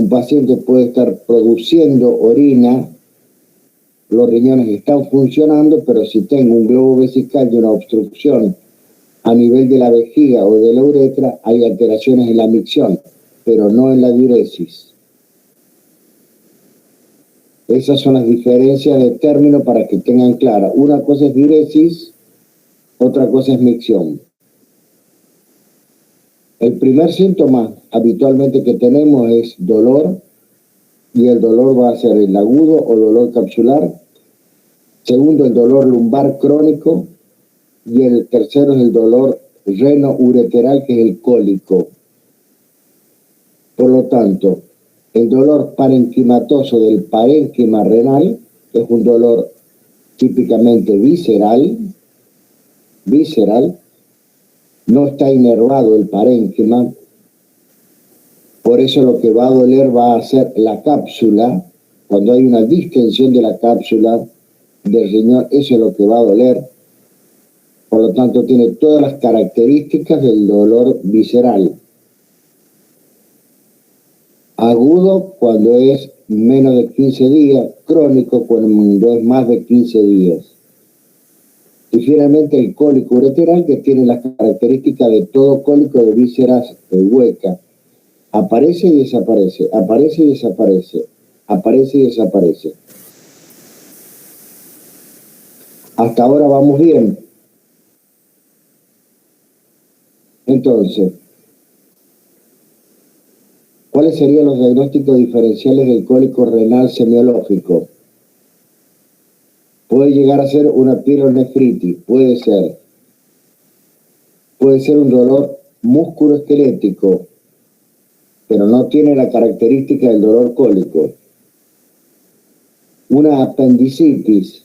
Un paciente puede estar produciendo orina, los riñones están funcionando, pero si tengo un globo vesical y una obstrucción a nivel de la vejiga o de la uretra, hay alteraciones en la micción, pero no en la diuresis. Esas son las diferencias de término para que tengan clara. Una cosa es diuresis, otra cosa es micción. El primer síntoma habitualmente que tenemos es dolor, y el dolor va a ser el agudo o dolor capsular. Segundo, el dolor lumbar crónico, y el tercero es el dolor reno-ureteral, que es el cólico. Por lo tanto, el dolor parenquimatoso del parénquima renal, que es un dolor típicamente visceral, no está inervado el parénquima, por eso lo que va a doler va a ser la cápsula. Cuando hay una distensión de la cápsula del riñón, eso es lo que va a doler. Por lo tanto, tiene todas las características del dolor visceral. Agudo cuando es menos de 15 días, crónico cuando es más de 15 días. Y finalmente el cólico ureteral, que tiene las características de todo cólico de vísceras huecas. Aparece y desaparece, aparece y desaparece, aparece y desaparece. Hasta ahora vamos bien. Entonces, ¿cuáles serían los diagnósticos diferenciales del cólico renal semiológico? Puede llegar a ser una pielonefritis, puede ser un dolor músculoesquelético, pero no tiene la característica del dolor cólico. Una apendicitis,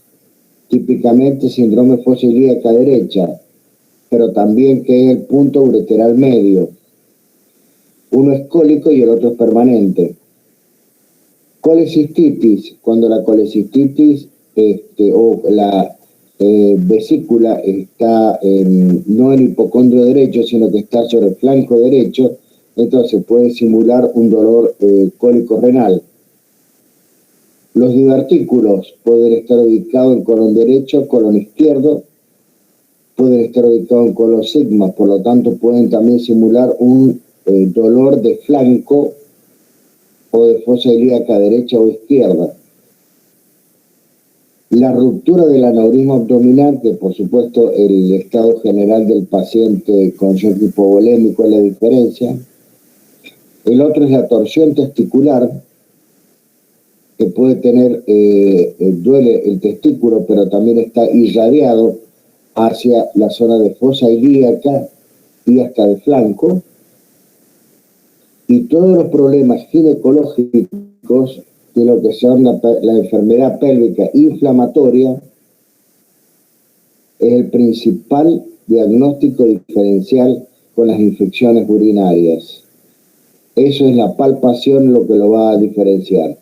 típicamente síndrome fosa ilíaca derecha, pero también que es el punto ureteral medio. Uno es cólico y el otro es permanente. Colecistitis, cuando la colecistitis o la vesícula está no en el hipocondrio derecho, sino que está sobre el flanco derecho, entonces puede simular un dolor cólico renal. Los divertículos pueden estar ubicados en colon derecho, colon izquierdo, pueden estar ubicados en colon sigma, por lo tanto pueden también simular un dolor de flanco o de fosa ilíaca derecha o izquierda. La ruptura del aneurisma abdominal, que por supuesto el estado general del paciente con shock hipovolémico es la diferencia. El otro es la torsión testicular, que puede tener, duele el testículo, pero también está irradiado hacia la zona de fosa ilíaca y hasta el flanco. Y todos los problemas ginecológicos de lo que son la enfermedad pélvica inflamatoria es el principal diagnóstico diferencial con las infecciones urinarias. Eso es la palpación lo que lo va a diferenciar.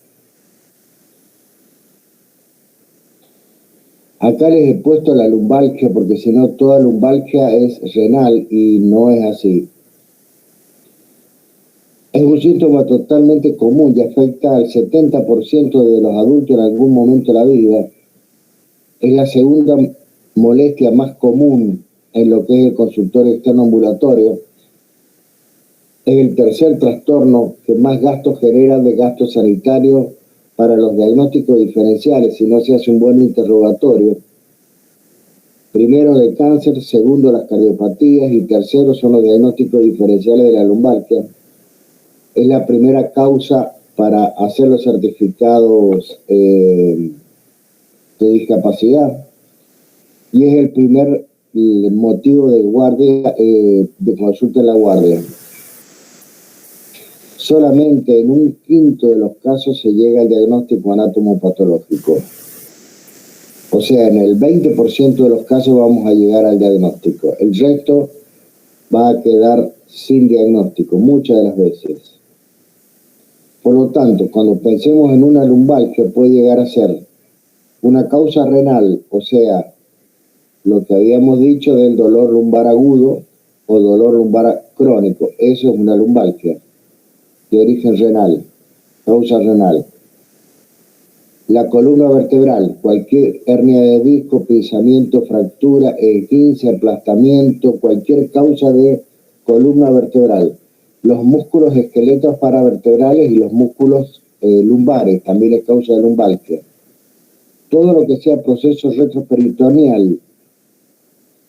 Acá les he puesto la lumbalgia porque si no toda lumbalgia es renal y no es así. Es un síntoma totalmente común y afecta al 70% de los adultos en algún momento de la vida. Es la segunda molestia más común en lo que es el consultorio externo ambulatorio. Es el tercer trastorno que más gastos genera de gastos sanitarios para los diagnósticos diferenciales si no se hace un buen interrogatorio. Primero de cáncer, segundo las cardiopatías y tercero son los diagnósticos diferenciales de la lumbalgia. Es la primera causa para hacer los certificados de discapacidad y es el primer motivo de guardia, de consulta en la guardia. Solamente en 1/5 de los casos se llega al diagnóstico anatomopatológico. O sea, en el 20% de los casos vamos a llegar al diagnóstico. El resto va a quedar sin diagnóstico, muchas de las veces. Por lo tanto, cuando pensemos en una lumbalgia, puede llegar a ser una causa renal, o sea, lo que habíamos dicho del dolor lumbar agudo o dolor lumbar crónico. Eso es una lumbalgia de origen renal. causa renal. La columna vertebral, cualquier hernia de disco, pinzamiento, fractura, esguince, aplastamiento, cualquier causa de columna vertebral. Los músculos esqueletos paravertebrales y los músculos lumbares, también es causa de lumbalgia. Todo lo que sea proceso retroperitoneal,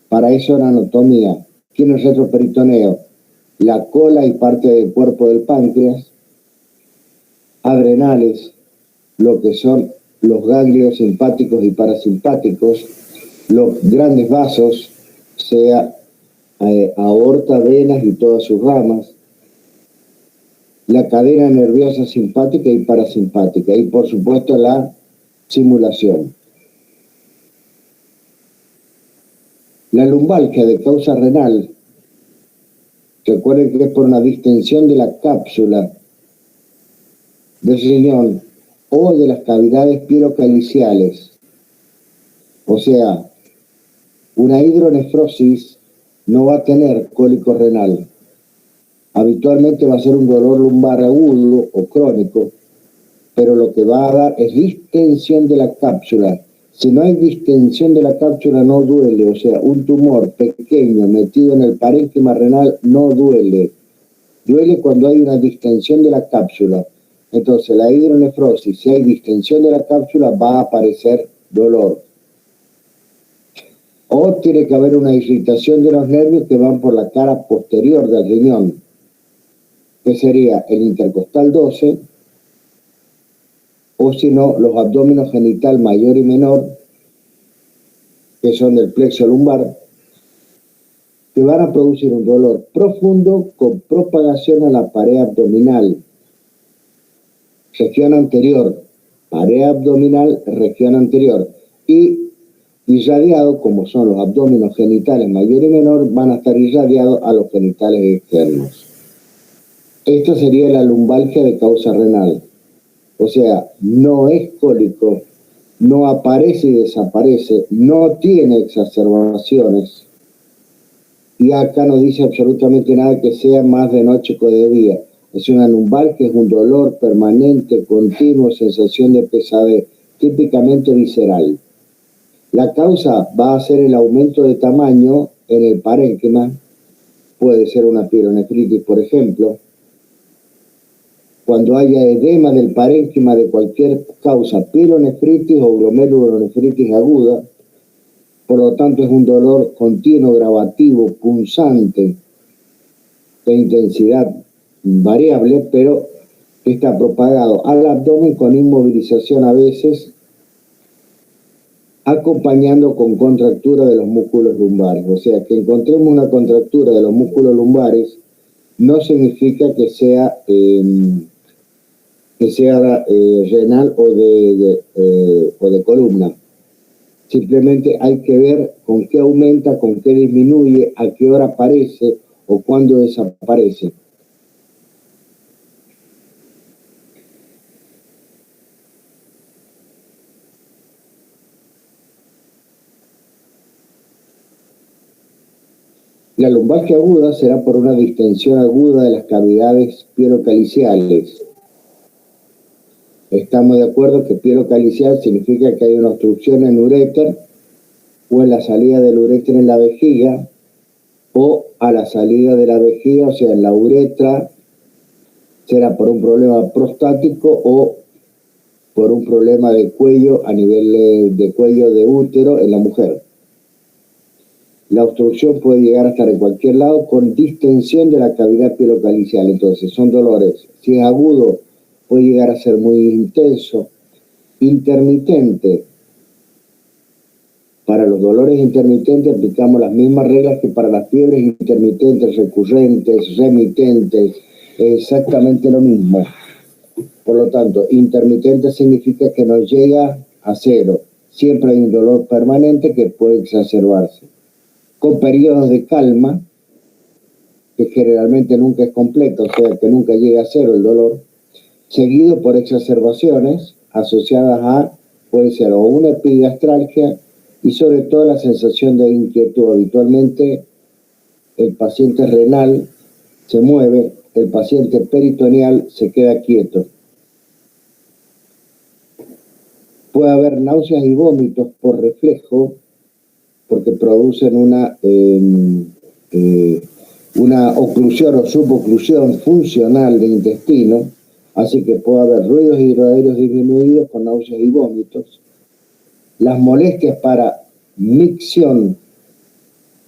para eso la anatomía. ¿Qué es el retroperitoneo? La cola y parte del cuerpo del páncreas, adrenales, lo que son los ganglios simpáticos y parasimpáticos, los grandes vasos, sea aorta, venas y todas sus ramas, la cadena nerviosa simpática y parasimpática, y por supuesto la simulación. La lumbalgia de causa renal, recuerden que es por una distensión de la cápsula del riñón o de las cavidades pielocaliciales. O sea, una hidronefrosis no va a tener cólico renal. Habitualmente va a ser un dolor lumbar agudo o crónico, pero lo que va a dar es distensión de la cápsula. Si no hay distensión de la cápsula no duele, o sea, un tumor pequeño metido en el parénquima renal no duele. Duele cuando hay una distensión de la cápsula. Entonces, la hidronefrosis, si hay distensión de la cápsula, va a aparecer dolor. O tiene que haber una irritación de los nervios que van por la cara posterior del riñón, que sería el intercostal 12, o si no, los abdómenos genital mayor y menor, que son del plexo lumbar, que van a producir un dolor profundo con propagación a la pared abdominal. Región anterior, pared abdominal, región anterior. Y irradiado, como son los abdómenos genitales mayor y menor, van a estar irradiados a los genitales externos. Esto sería la lumbalgia de causa renal. O sea, no es cólico, no aparece y desaparece, no tiene exacerbaciones. Y acá no dice absolutamente nada que sea más de noche que de día. Es una lumbalgia, es un dolor permanente, continuo, sensación de pesadez, típicamente visceral. La causa va a ser el aumento de tamaño en el parénquima, puede ser una pielonefritis, por ejemplo. Cuando haya edema del parénquima de cualquier causa, pielonefritis o glomerulonefritis aguda, por lo tanto es un dolor continuo, gravativo, punzante, de intensidad variable, pero que está propagado al abdomen con inmovilización a veces, acompañando con contractura de los músculos lumbares. O sea, que encontremos una contractura de los músculos lumbares no significa que sea renal o de columna. Simplemente hay que ver con qué aumenta, con qué disminuye, a qué hora aparece o cuándo desaparece. La lumbalgia aguda será por una distensión aguda de las cavidades pielocaliciales. Estamos de acuerdo que pielocalicial significa que hay una obstrucción en el uréter o en la salida del uréter en la vejiga o a la salida de la vejiga, o sea, en la uretra, será por un problema prostático o por un problema de cuello a nivel de cuello de útero en la mujer. La obstrucción puede llegar a estar en cualquier lado con distensión de la cavidad pielocalicial. Entonces, son dolores. Si es agudo, puede llegar a ser muy intenso. Intermitente. Para los dolores intermitentes aplicamos las mismas reglas que para las fiebres intermitentes, recurrentes, remitentes. Exactamente lo mismo. Por lo tanto, intermitente significa que no llega a cero. Siempre hay un dolor permanente que puede exacerbarse. Con periodos de calma, que generalmente nunca es completo, o sea, que nunca llega a cero el dolor, seguido por exacerbaciones asociadas a, puede ser o una epigastralgia y sobre todo la sensación de inquietud. Habitualmente el paciente renal se mueve, el paciente peritoneal se queda quieto. Puede haber náuseas y vómitos por reflejo, porque producen una oclusión o suboclusión funcional del intestino, así que puede haber ruidos hidroaéreos disminuidos con náuseas y vómitos. Las molestias para micción,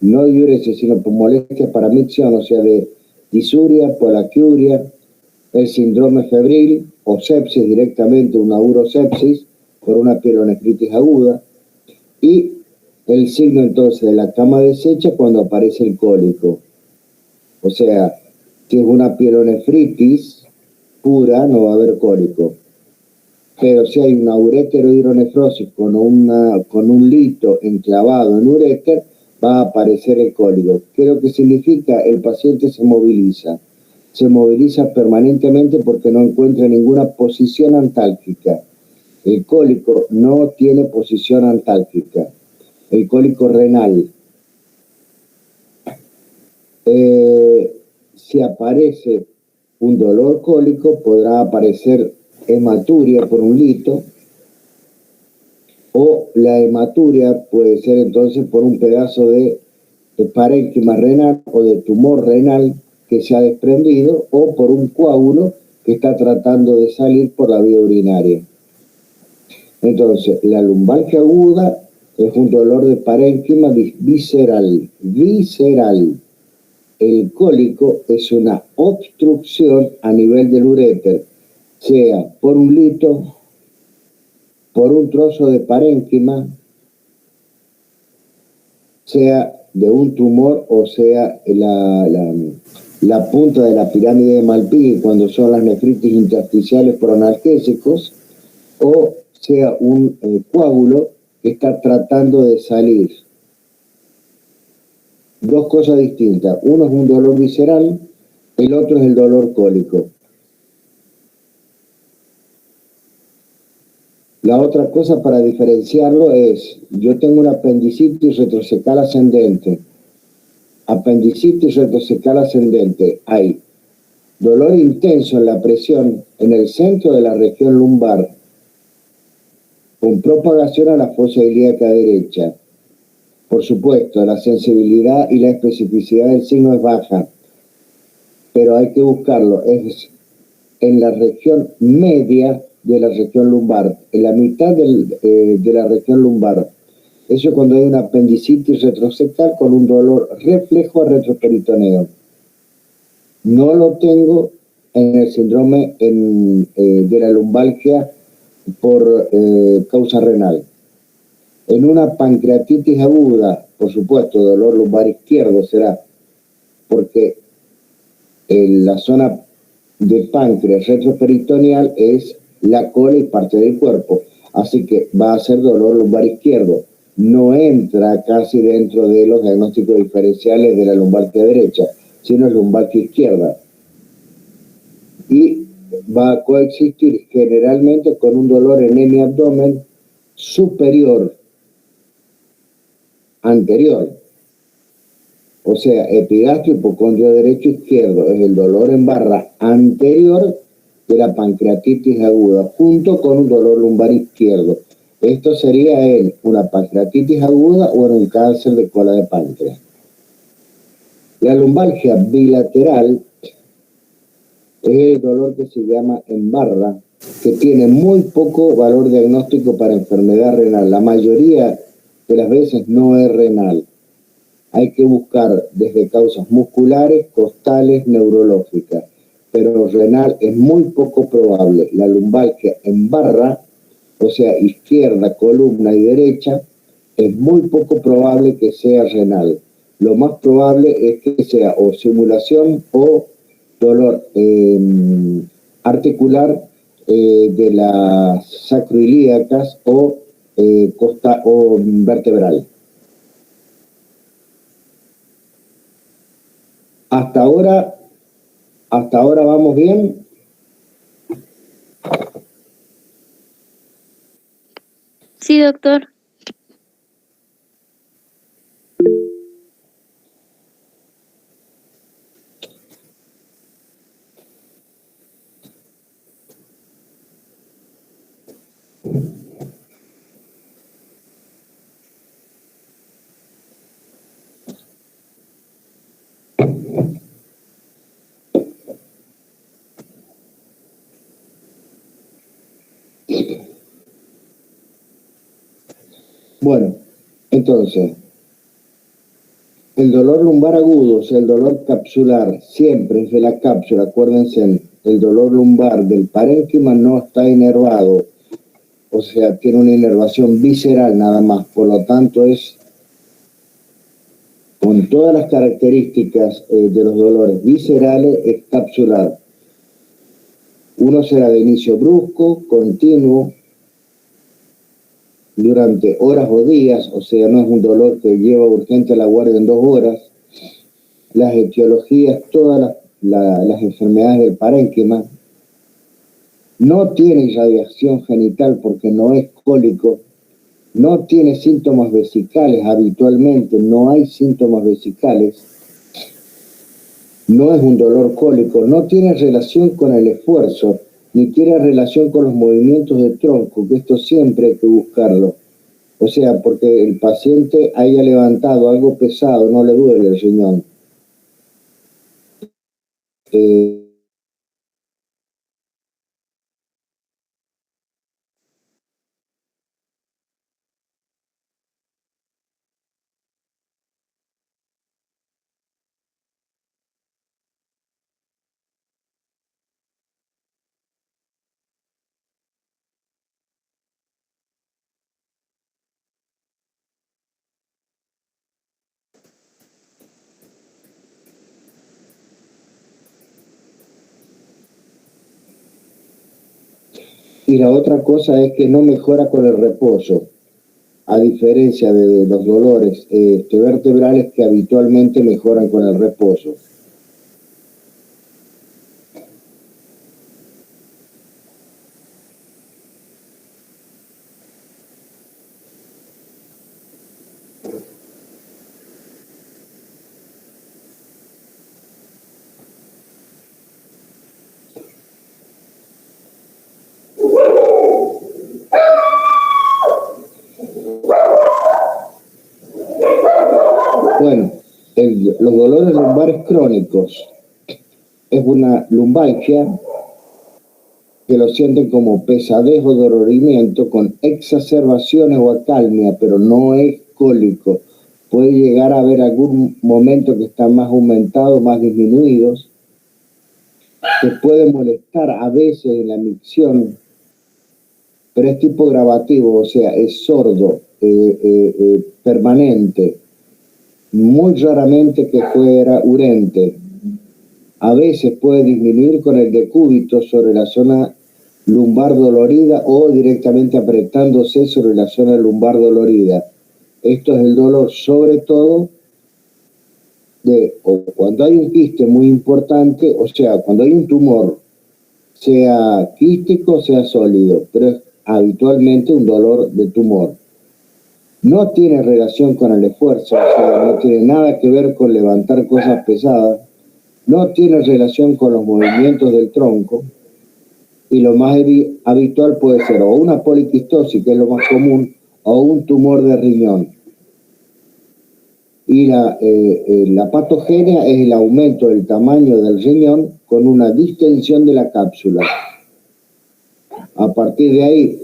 no diuresis, sino por molestias para micción, o sea, de disuria, polaquiuria, el síndrome febril o sepsis directamente, una urosepsis por una pielonefritis aguda, y el signo entonces de la cama deshecha cuando aparece el cólico. O sea, si es una pielonefritis pura, no va a haber cólico. Pero si hay una ureterohidronefrosis con un lito enclavado en uréter, va a aparecer el cólico. ¿Qué es lo que significa? El paciente se moviliza. Se moviliza permanentemente porque no encuentra ninguna posición antálgica. El cólico no tiene posición antálgica. El cólico renal. Si aparece un dolor cólico, podrá aparecer hematuria por un lito, o la hematuria puede ser entonces por un pedazo de parénquima renal o de tumor renal que se ha desprendido, o por un coágulo que está tratando de salir por la vía urinaria. Entonces, la lumbalgia aguda es un dolor de parénquima visceral. El cólico es una obstrucción a nivel del uréter, sea por un lito, por un trozo de parénquima, sea de un tumor, o sea la punta de la pirámide de Malpighi cuando son las nefritis intersticiales por analgésicos, o sea un coágulo que está tratando de salir. Dos cosas distintas. Uno es un dolor visceral, el otro es el dolor cólico. La otra cosa para diferenciarlo es, yo tengo una apendicitis retrocecal ascendente. Apendicitis retrocecal ascendente. Hay dolor intenso en la presión en el centro de la región lumbar, con propagación a la fosa ilíaca derecha. Por supuesto, la sensibilidad y la especificidad del signo es baja, pero hay que buscarlo. Es en la región media de la región lumbar, en la mitad de la región lumbar. Eso es cuando hay una apendicitis retrocecal con un dolor reflejo a retroperitoneo. No lo tengo en el síndrome de la lumbalgia por causa renal. En una pancreatitis aguda, por supuesto, dolor lumbar izquierdo será, porque en la zona de páncreas retroperitoneal es la cola y parte del cuerpo, así que va a ser dolor lumbar izquierdo. No entra casi dentro de los diagnósticos diferenciales de la lumbalgia derecha, sino es lumbalgia izquierda. Y va a coexistir generalmente con un dolor en hemiabdomen superior, anterior. O sea, epigastrio, hipocondrio derecho, izquierdo. Es el dolor en barra anterior de la pancreatitis aguda, junto con un dolor lumbar izquierdo. Esto sería en una pancreatitis aguda o en un cáncer de cola de páncreas. La lumbalgia bilateral es el dolor que se llama en barra, que tiene muy poco valor diagnóstico para enfermedad renal. La mayoría de las veces no es renal. Hay que buscar desde causas musculares, costales, neurológicas, pero renal es muy poco probable. La lumbalgia en barra, o sea, izquierda, columna y derecha, es muy poco probable que sea renal. Lo más probable es que sea o simulación o dolor articular de las sacroiliacas o vertebral. Hasta ahora vamos bien. Sí, doctor. Bueno, entonces, el dolor lumbar agudo, o sea, el dolor capsular, siempre es de la cápsula, acuérdense, el dolor lumbar del parénquima no está inervado, o sea, tiene una inervación visceral nada más, por lo tanto es con todas las características de los dolores viscerales, es capsular. Uno será de inicio brusco, continuo, durante horas o días, o sea, no es un dolor que lleva urgente a la guardia en 2 horas. Las etiologías, todas las enfermedades del parénquima, no tiene irradiación genital porque no es cólico, no tiene síntomas vesicales habitualmente, no hay síntomas vesicales, no es un dolor cólico, no tiene relación con el esfuerzo, ni tiene relación con los movimientos de tronco, que esto siempre hay que buscarlo. O sea, porque el paciente haya levantado algo pesado, no le duele el riñón. Y la otra cosa es que no mejora con el reposo, a diferencia de los dolores vertebrales que habitualmente mejoran con el reposo. Bueno, los dolores lumbares crónicos es una lumbalgia que lo sienten como pesadez o dolorimiento con exacerbaciones o acalmia, pero no es cólico. Puede llegar a haber algún momento que están más aumentados, más disminuidos, que puede molestar a veces en la micción, pero es tipo gravativo, o sea, es sordo, permanente, muy raramente que fuera urente. A veces puede disminuir con el decúbito sobre la zona lumbar dolorida o directamente apretándose sobre la zona lumbar dolorida. Esto es el dolor sobre todo o cuando hay un quiste muy importante, o sea, cuando hay un tumor, sea quístico, sea sólido, pero es habitualmente un dolor de tumor. No tiene relación con el esfuerzo, o sea, no tiene nada que ver con levantar cosas pesadas, no tiene relación con los movimientos del tronco, y lo más habitual puede ser o una poliquistosis, que es lo más común, o un tumor de riñón. Y la patogenia es el aumento del tamaño del riñón con una distensión de la cápsula. A partir de ahí,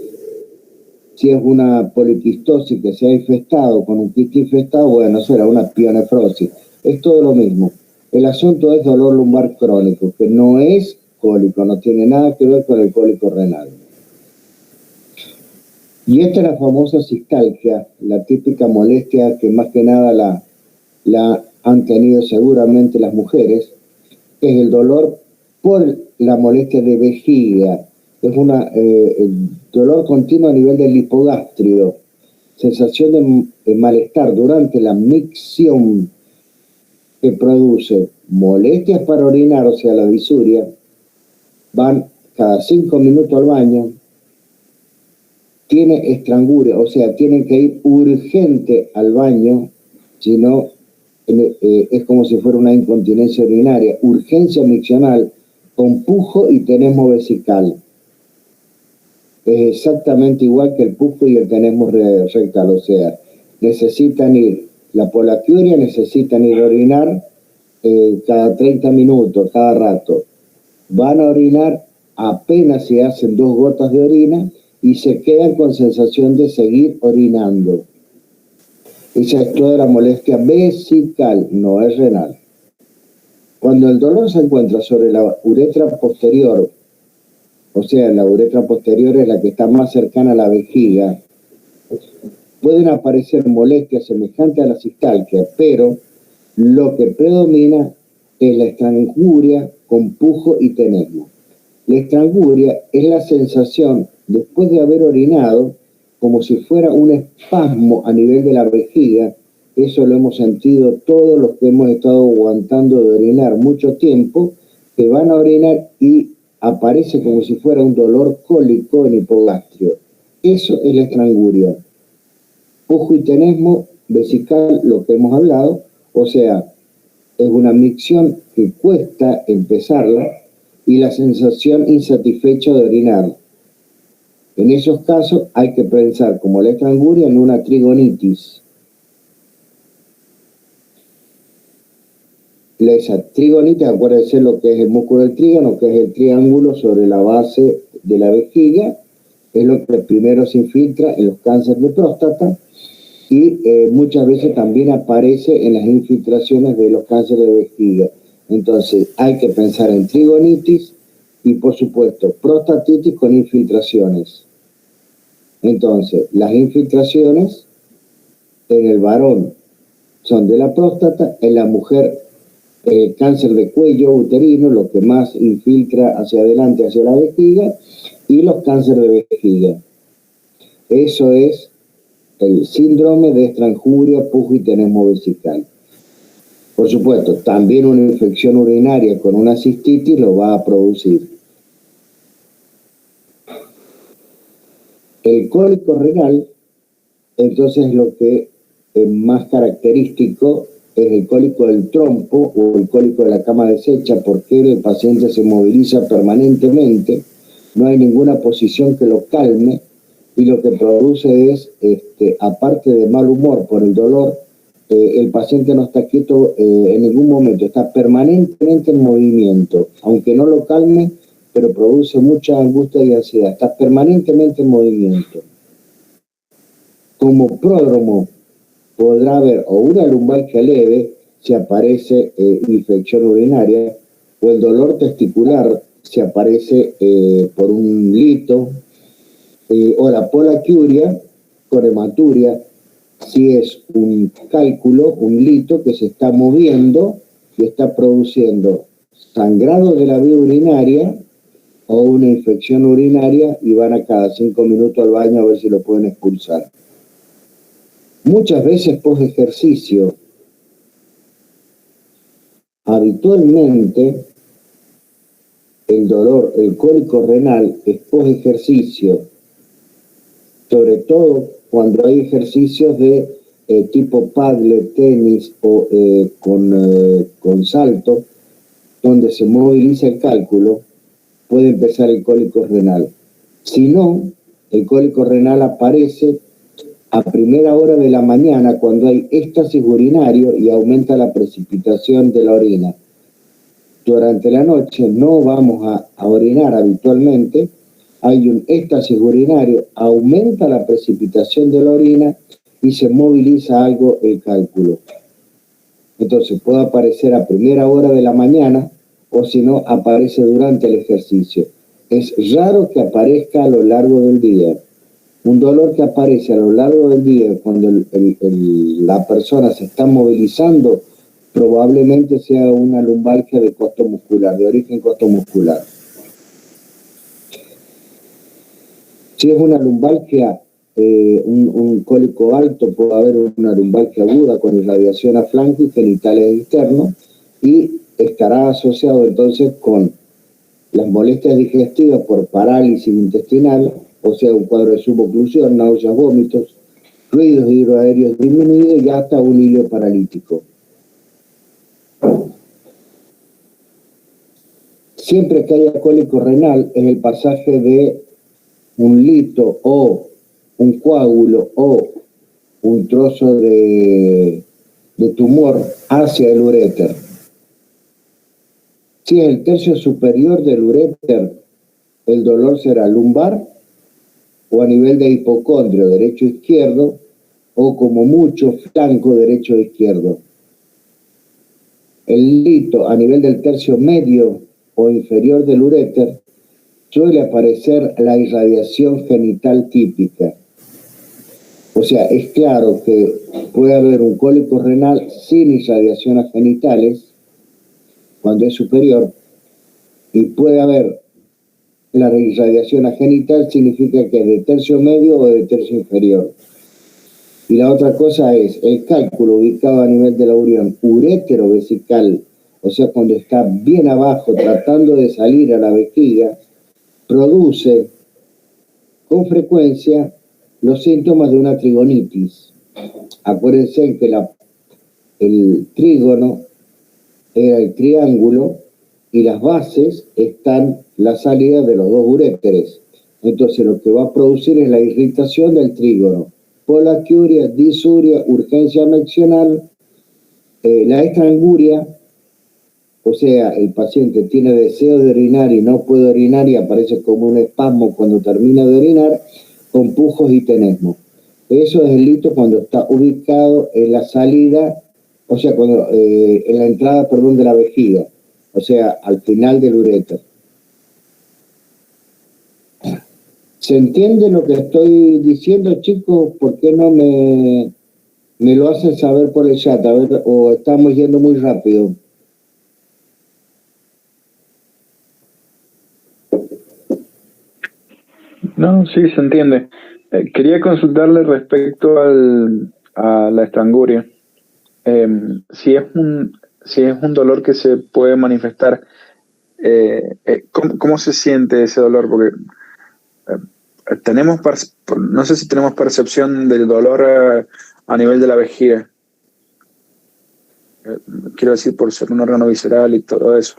si es una poliquistosis que se ha infestado con un quiste infestado, bueno, será una pionefrosis. Es todo lo mismo. El asunto es dolor lumbar crónico, que no es cólico, no tiene nada que ver con el cólico renal. Y esta es la famosa cistalgia, la típica molestia que más que nada la han tenido seguramente las mujeres, es el dolor por la molestia de vejiga. Es el dolor continuo a nivel del hipogástrico, sensación de malestar durante la micción que produce molestias para orinar, o sea, la disuria. Van cada 5 minutos al baño, tiene estranguria, o sea, tienen que ir urgente al baño, si no, es como si fuera una incontinencia urinaria, urgencia miccional, con pujo y tenesmo vesical. Es exactamente igual que el pujo y el tenesmo rectal, o sea, necesitan ir, la polaquiuria necesitan ir a orinar, cada 30 minutos, cada rato. Van a orinar apenas se hacen 2 gotas de orina y se quedan con sensación de seguir orinando. Esa es toda la molestia vesical, no es renal. Cuando el dolor se encuentra sobre la uretra posterior, o sea, la uretra posterior es la que está más cercana a la vejiga, pueden aparecer molestias semejantes a la cistalgia, pero lo que predomina es la estranguria con pujo y tenesmo. La estranguria es la sensación, después de haber orinado, como si fuera un espasmo a nivel de la vejiga. Eso lo hemos sentido todos los que hemos estado aguantando de orinar mucho tiempo, que van a orinar y aparece como si fuera un dolor cólico en hipogastrio. Eso es la estranguria. Pujo y tenesmo vesical, lo que hemos hablado, o sea, es una micción que cuesta empezarla y la sensación insatisfecha de orinar. En esos casos hay que pensar, como la estranguria, en una trigonitis. Esa trigonitis, acuérdense lo que es el músculo del trígono, que es el triángulo sobre la base de la vejiga, es lo que primero se infiltra en los cánceres de próstata y muchas veces también aparece en las infiltraciones de los cánceres de vejiga. Entonces hay que pensar en trigonitis y por supuesto prostatitis con infiltraciones. Entonces las infiltraciones en el varón son de la próstata, en la mujer cáncer de cuello uterino, lo que más infiltra hacia adelante, hacia la vejiga, y los cánceres de vejiga. Eso es el síndrome de estranguria, pujo y tenesmo vesical. Por supuesto, también una infección urinaria con una cistitis lo va a producir. El cólico renal, entonces, lo que es más característico es el cólico del trompo o el cólico de la cama deshecha, porque el paciente se moviliza permanentemente, no hay ninguna posición que lo calme, y lo que produce es, aparte de mal humor por el dolor, el paciente no está quieto en ningún momento, está permanentemente en movimiento, aunque no lo calme, pero produce mucha angustia y ansiedad, está permanentemente en movimiento. Como pródromo podrá haber o una lumbalgia leve si aparece infección urinaria, o el dolor testicular si aparece por un lito, o la polaquiuria con hematuria si es un cálculo, un lito que se está moviendo y está produciendo sangrado de la vía urinaria o una infección urinaria y van a cada 5 minutos al baño a ver si lo pueden expulsar. Muchas veces post ejercicio, habitualmente el dolor, el cólico renal es post ejercicio, sobre todo cuando hay ejercicios de tipo paddle, tenis o con salto, donde se moviliza el cálculo, puede empezar el cólico renal. Si no, el cólico renal aparece a primera hora de la mañana cuando hay éxtasis urinario y aumenta la precipitación de la orina. Durante la noche no vamos a orinar habitualmente, hay un éxtasis urinario, aumenta la precipitación de la orina y se moviliza algo el cálculo. Entonces puede aparecer a primera hora de la mañana o si no aparece durante el ejercicio. Es raro que aparezca a lo largo del día. Un dolor que aparece a lo largo del día cuando la persona se está movilizando probablemente sea una lumbalgia de costo muscular, de origen costo muscular. Si es una lumbalgia, un cólico alto, puede haber una lumbalgia aguda con irradiación a flanco y genitales externos y estará asociado entonces con las molestias digestivas por parálisis intestinal, o sea, un cuadro de suboclusión, náuseas, vómitos, ruidos hidroaéreos disminuidos y hasta un hilo paralítico. Siempre que haya cólico renal, es el pasaje de un lito o un coágulo o un trozo de tumor hacia el uréter. Si es el tercio superior del uréter, el dolor será lumbar o a nivel de hipocondrio, derecho o izquierdo, o como mucho flanco derecho o izquierdo. El lito a nivel del tercio medio o inferior del uréter suele aparecer la irradiación genital típica. O sea, es claro que puede haber un cólico renal sin irradiación a genitales cuando es superior, y puede haber la irradiación a genital, significa que es de tercio medio o de tercio inferior. Y la otra cosa es el cálculo ubicado a nivel de la unión urétero-vesical, o sea, cuando está bien abajo tratando de salir a la vejiga, produce con frecuencia los síntomas de una trigonitis. Acuérdense que el trígono era el triángulo y las bases están la salida de los dos uréteres. Entonces lo que va a producir es la irritación del trígono. Polaquiuria, disuria, urgencia meccional, la estranguria, o sea, el paciente tiene deseo de orinar y no puede orinar y aparece como un espasmo cuando termina de orinar, con pujos y tenesmo. Eso es el lito cuando está ubicado en la salida, o sea, cuando, en la entrada, perdón, de la vejiga, o sea, al final del uréter. ¿Se entiende lo que estoy diciendo, chicos? ¿Por qué no me lo hacen saber por el chat? A ver, o estamos yendo muy rápido. No, sí, se entiende. Quería consultarle respecto a la estranguria. Si es un dolor que se puede manifestar, ¿cómo se siente ese dolor? Porque no sé si tenemos percepción del dolor a nivel de la vejiga. Quiero decir, por ser un órgano visceral y todo eso.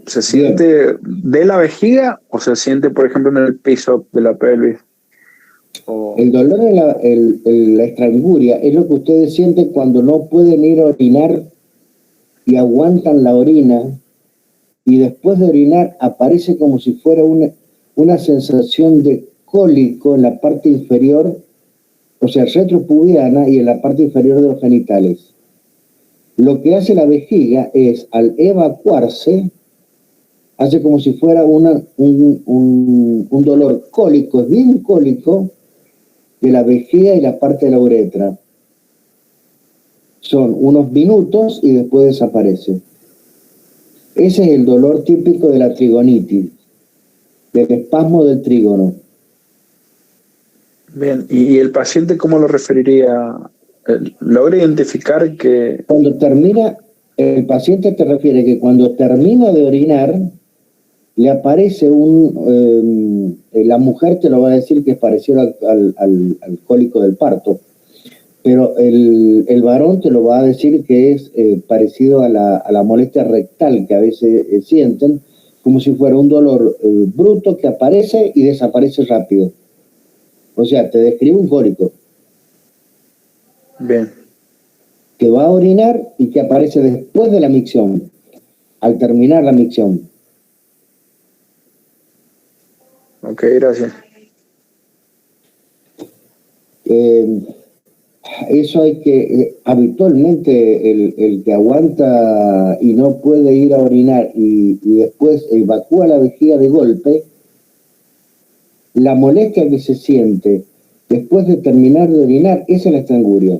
¿Se siente de la vejiga o se siente, por ejemplo, en el piso de la pelvis? El dolor en la estranguria es lo que ustedes sienten cuando no pueden ir a orinar y aguantan la orina, y después de orinar aparece como si fuera una sensación de cólico en la parte inferior, o sea, retropubiana, y en la parte inferior de los genitales. Lo que hace la vejiga es, al evacuarse, hace como si fuera un dolor cólico, es bien cólico, de la vejiga y la parte de la uretra. Son unos minutos y después desaparece. Ese es el dolor típico de la trigonitis, del espasmo del trígono. Bien, ¿y el paciente cómo lo referiría? ¿Logra identificar que...? Cuando termina, el paciente te refiere que cuando termina de orinar, le aparece la mujer te lo va a decir que es parecido al cólico del parto, pero el varón te lo va a decir que es parecido a la molestia rectal que a veces sienten, como si fuera un dolor bruto que aparece y desaparece rápido. O sea, te describe un cólico. Bien. Que va a orinar y que aparece después de la micción, al terminar la micción. Ok, gracias. Eso hay que, habitualmente el que aguanta y no puede ir a orinar y después evacúa la vejiga de golpe, la molestia que se siente después de terminar de orinar, esa es la estranguria.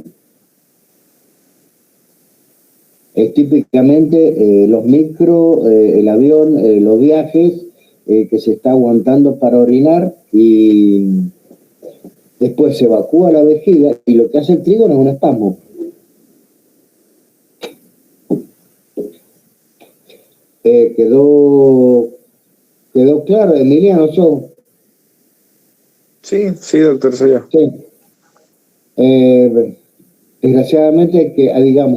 Es típicamente los micros, el avión, los viajes, que se está aguantando para orinar y después se evacúa la vejiga y lo que hace el trígono es un espasmo. ¿Quedó claro, Emiliano? Sí, doctor, soy yo. Sí. Desgraciadamente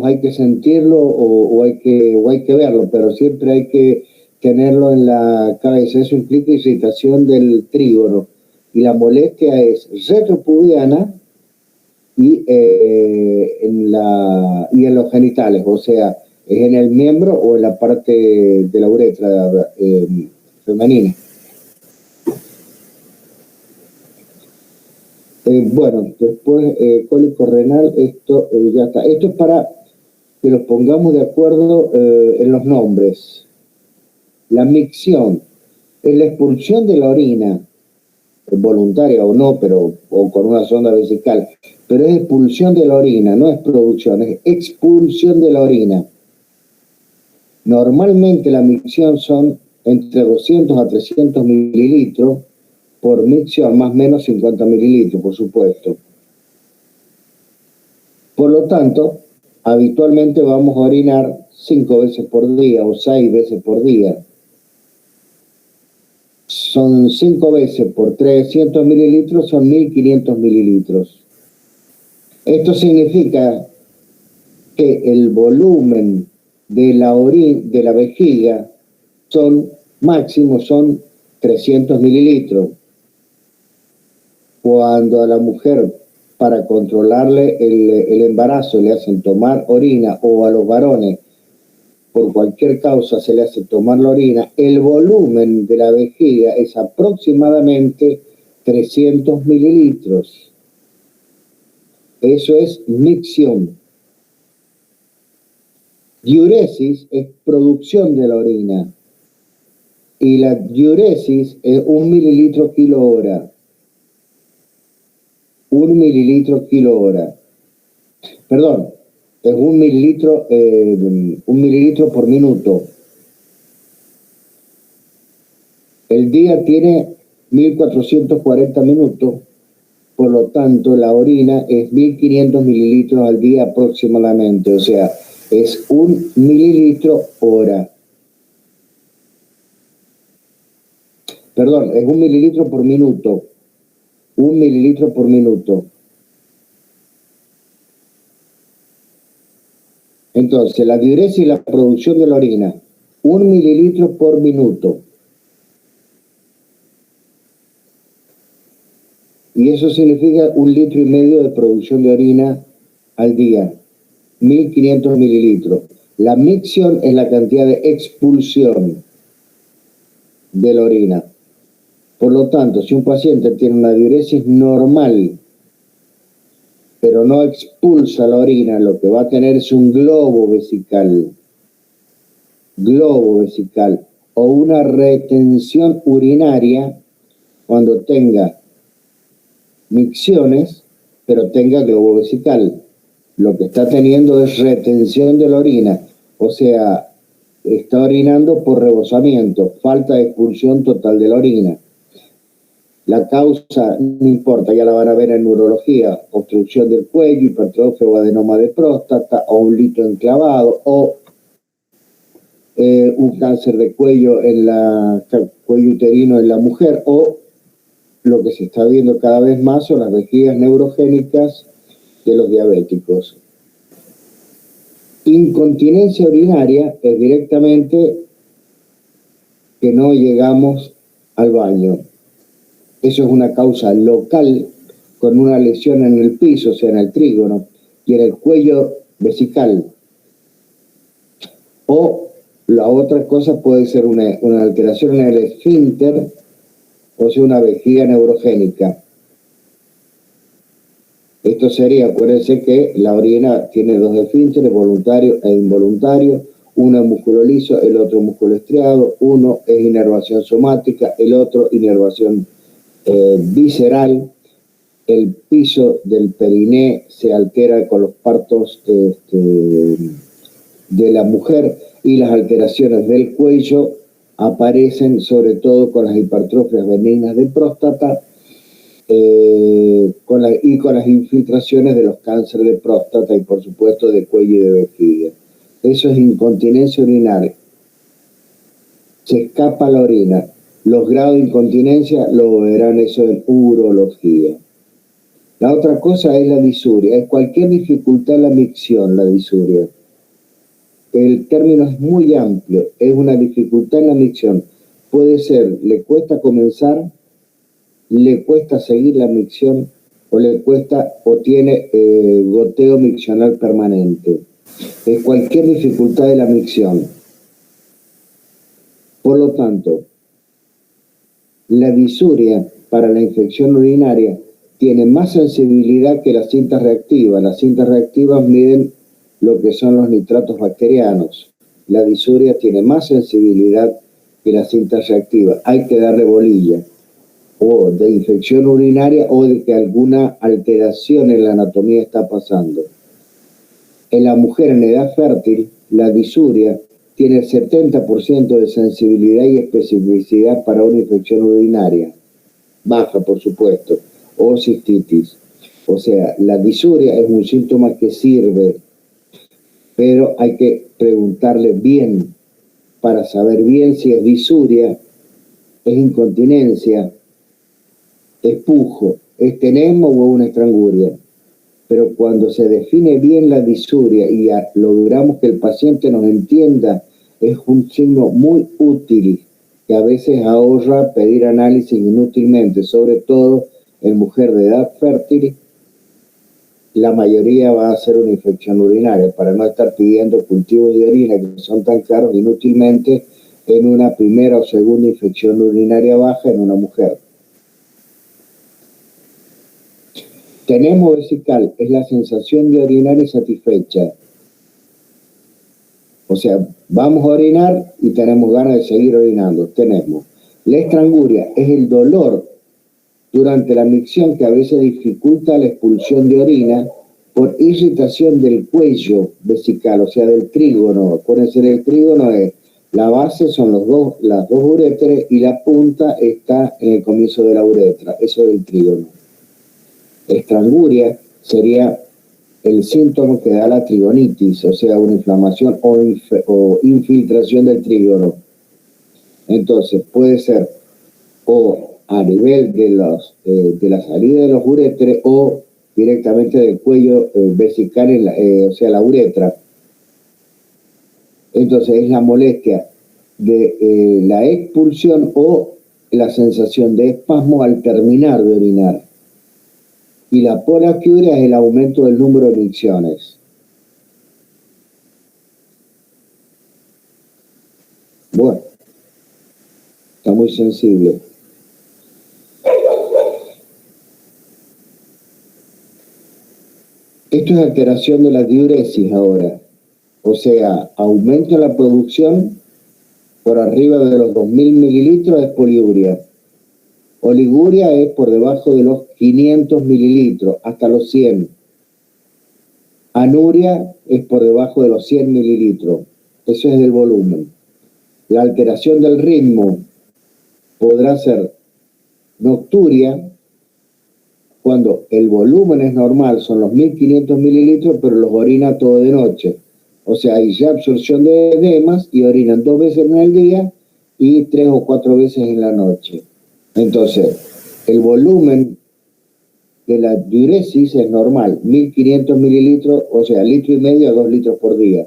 hay que sentirlo o hay que verlo, pero siempre hay que tenerlo en la cabeza. Eso implica irritación del trígono y la molestia es retropubiana y en los genitales, o sea, es en el miembro o en la parte de la uretra femenina. Bueno, después cólico renal, esto ya está. Esto es para que los pongamos de acuerdo en los nombres. La micción es la expulsión de la orina, voluntaria o no, o con una sonda vesical, pero es expulsión de la orina, no es producción, es expulsión de la orina. Normalmente la micción son entre 200 a 300 mililitros por micción, más o menos 50 mililitros, por supuesto. Por lo tanto, habitualmente vamos a orinar 5 veces por día o 6 veces por día. Son 5 veces por 300 mililitros, son 1500 mililitros. Esto significa que el volumen de la vejiga máximo son 300 mililitros. Cuando a la mujer, para controlarle el embarazo, le hacen tomar orina, o a los varones, por cualquier causa, se le hace tomar la orina, el volumen de la vejiga es aproximadamente 300 mililitros. Eso es micción. Diuresis es producción de la orina. Y la diuresis es 1 mililitro kilo hora. 1 mililitro kilo hora. Perdón, es 1 mililitro por minuto. El día tiene 1440 minutos, por lo tanto la orina es 1500 mililitros al día aproximadamente, o sea, es 1 mililitro hora. Perdón, es 1 mililitro por minuto. 1 mililitro por minuto. Entonces, la diuresis y la producción de la orina, 1 mililitro por minuto. Y eso significa 1,5 litros de producción de orina al día, 1500 mililitros. La micción es la cantidad de expulsión de la orina. Por lo tanto, si un paciente tiene una diuresis normal, pero no expulsa la orina, lo que va a tener es un globo vesical, o una retención urinaria cuando tenga micciones, pero tenga globo vesical. Lo que está teniendo es retención de la orina, o sea, está orinando por rebosamiento, falta de expulsión total de la orina. La causa no importa, ya la van a ver en neurología: obstrucción del cuello, hipertrofia o adenoma de próstata, o un lito enclavado, o un cáncer de cuello cuello uterino en la mujer, o lo que se está viendo cada vez más son las vejigas neurogénicas de los diabéticos. Incontinencia urinaria es directamente que no llegamos al baño. Eso es una causa local con una lesión en el piso, o sea, en el trígono, y en el cuello vesical. O la otra cosa puede ser una alteración en el esfínter, o sea, una vejiga neurogénica. Esto sería, acuérdense que la orina tiene 2 esfínteres, voluntario e involuntario. Uno es músculo liso, el otro músculo estriado. Uno es inervación somática, el otro inervación visceral. El piso del periné se altera con los partos de la mujer, y las alteraciones del cuello aparecen sobre todo con las hipertrofias benignas de próstata y con las infiltraciones de los cánceres de próstata y por supuesto de cuello y de vejiga. Eso es incontinencia urinaria. Se escapa la orina. Los grados de incontinencia lo verán eso en urología. La otra cosa es la disuria, es cualquier dificultad en la micción, la disuria. El término es muy amplio, es una dificultad en la micción. Puede ser, le cuesta comenzar, le cuesta seguir la micción, o tiene goteo miccional permanente. Es cualquier dificultad de la micción. Por lo tanto, la disuria para la infección urinaria tiene más sensibilidad que las cintas reactivas. Las cintas reactivas miden lo que son los nitratos bacterianos. La disuria tiene más sensibilidad que las cintas reactivas. Hay que darle bolilla o de infección urinaria o de que alguna alteración en la anatomía está pasando. En la mujer en edad fértil, la disuria tiene el 70% de sensibilidad y especificidad para una infección urinaria. Baja, por supuesto, o cistitis. O sea, la disuria es un síntoma que sirve, pero hay que preguntarle bien para saber bien si es disuria, es incontinencia, es pujo, es tenemo o una estranguria. Pero cuando se define bien la disuria y logramos que el paciente nos entienda, es un signo muy útil que a veces ahorra pedir análisis inútilmente, sobre todo en mujer de edad fértil. La mayoría va a ser una infección urinaria, para no estar pidiendo cultivos de orina que son tan caros inútilmente en una primera o segunda infección urinaria baja en una mujer. Tenemos vesical, es la sensación de orinar insatisfecha. O sea, vamos a orinar y tenemos ganas de seguir orinando. Tenemos. La estranguria es el dolor durante la micción que a veces dificulta la expulsión de orina por irritación del cuello vesical, o sea, del trígono. Acuérdense, el trígono es, la base son las dos uréteres y la punta está en el comienzo de la uretra. Eso es el trígono. Estranguria sería el síntoma que da la trigonitis, o sea, una inflamación o infiltración del trígono. Entonces, puede ser o a nivel de la salida de los uréteres o directamente del cuello vesical, o sea, la uretra. Entonces, es la molestia de la expulsión o la sensación de espasmo al terminar de orinar. Y la poliaquiuria es el aumento del número de micciones. Bueno, está muy sensible. Esto es alteración de la diuresis ahora. O sea, aumento la producción por arriba de los 2000 mililitros es poliuria. Oliguria es por debajo de los 500 mililitros, hasta los 100. Anuria es por debajo de los 100 mililitros. Eso es del volumen. La alteración del ritmo podrá ser nocturia, cuando el volumen es normal, son los 1500 mililitros, pero los orina todo de noche. O sea, hay reabsorción de edemas y orinan 2 veces en el día y 3 o 4 veces en la noche. Entonces, el volumen de la diuresis es normal, 1500 mililitros, o sea, 1,5 litros a 2 litros por día.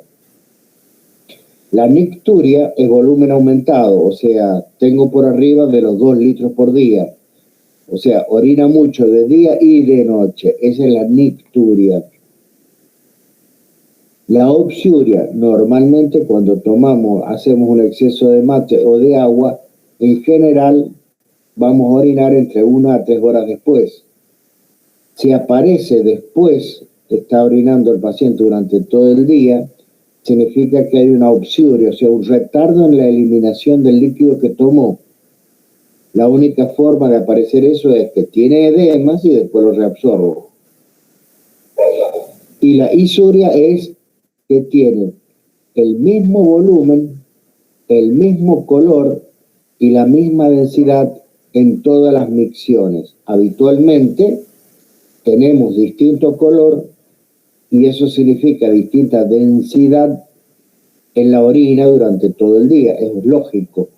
La nicturia es volumen aumentado, o sea, tengo por arriba de los 2 litros por día. O sea, orina mucho de día y de noche. Esa es la nicturia. La obsiuria, normalmente cuando hacemos un exceso de mate o de agua, en general vamos a orinar entre 1 a 3 horas después. Si aparece después, está orinando el paciente durante todo el día, significa que hay una obsiuria, o sea, un retardo en la eliminación del líquido que tomó. La única forma de aparecer eso es que tiene edemas y después lo reabsorbe. Y la isuria es que tiene el mismo volumen, el mismo color y la misma densidad en todas las micciones. Habitualmente tenemos distinto color y eso significa distinta densidad en la orina durante todo el día. Es lógico.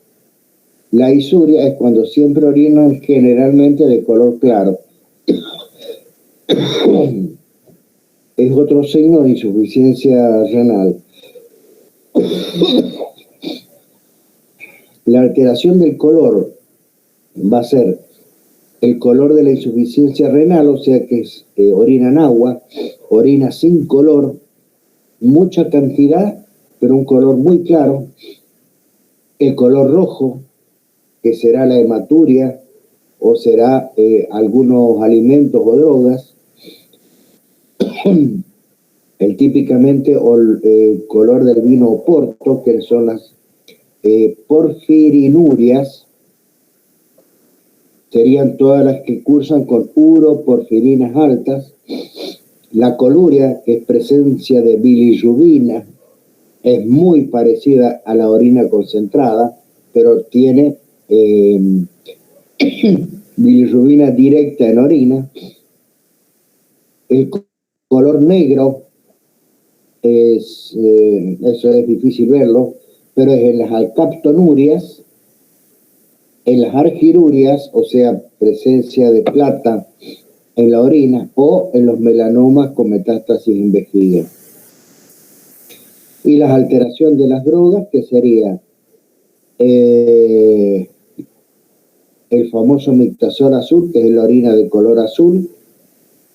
La isuria es cuando siempre orinan generalmente de color claro. Es otro signo de insuficiencia renal. La alteración del color va a ser el color de la insuficiencia renal, o sea que orinan agua, orina sin color, mucha cantidad, pero un color muy claro. El color rojo, que será la hematuria o será algunos alimentos o drogas. El típicamente color del vino Oporto, que son las porfirinurias, serían todas las que cursan con uroporfirinas altas. La coluria, que es presencia de bilirrubina, es muy parecida a la orina concentrada, pero tiene bilirrubina directa en orina. El color negro, eso es difícil verlo, pero es en las alcaptonurias, en las argirurias, o sea, presencia de plata en la orina, o en los melanomas con metástasis en vejiga. Y la alteración de las drogas, que sería el famoso mictazol azul, que es la orina de color azul,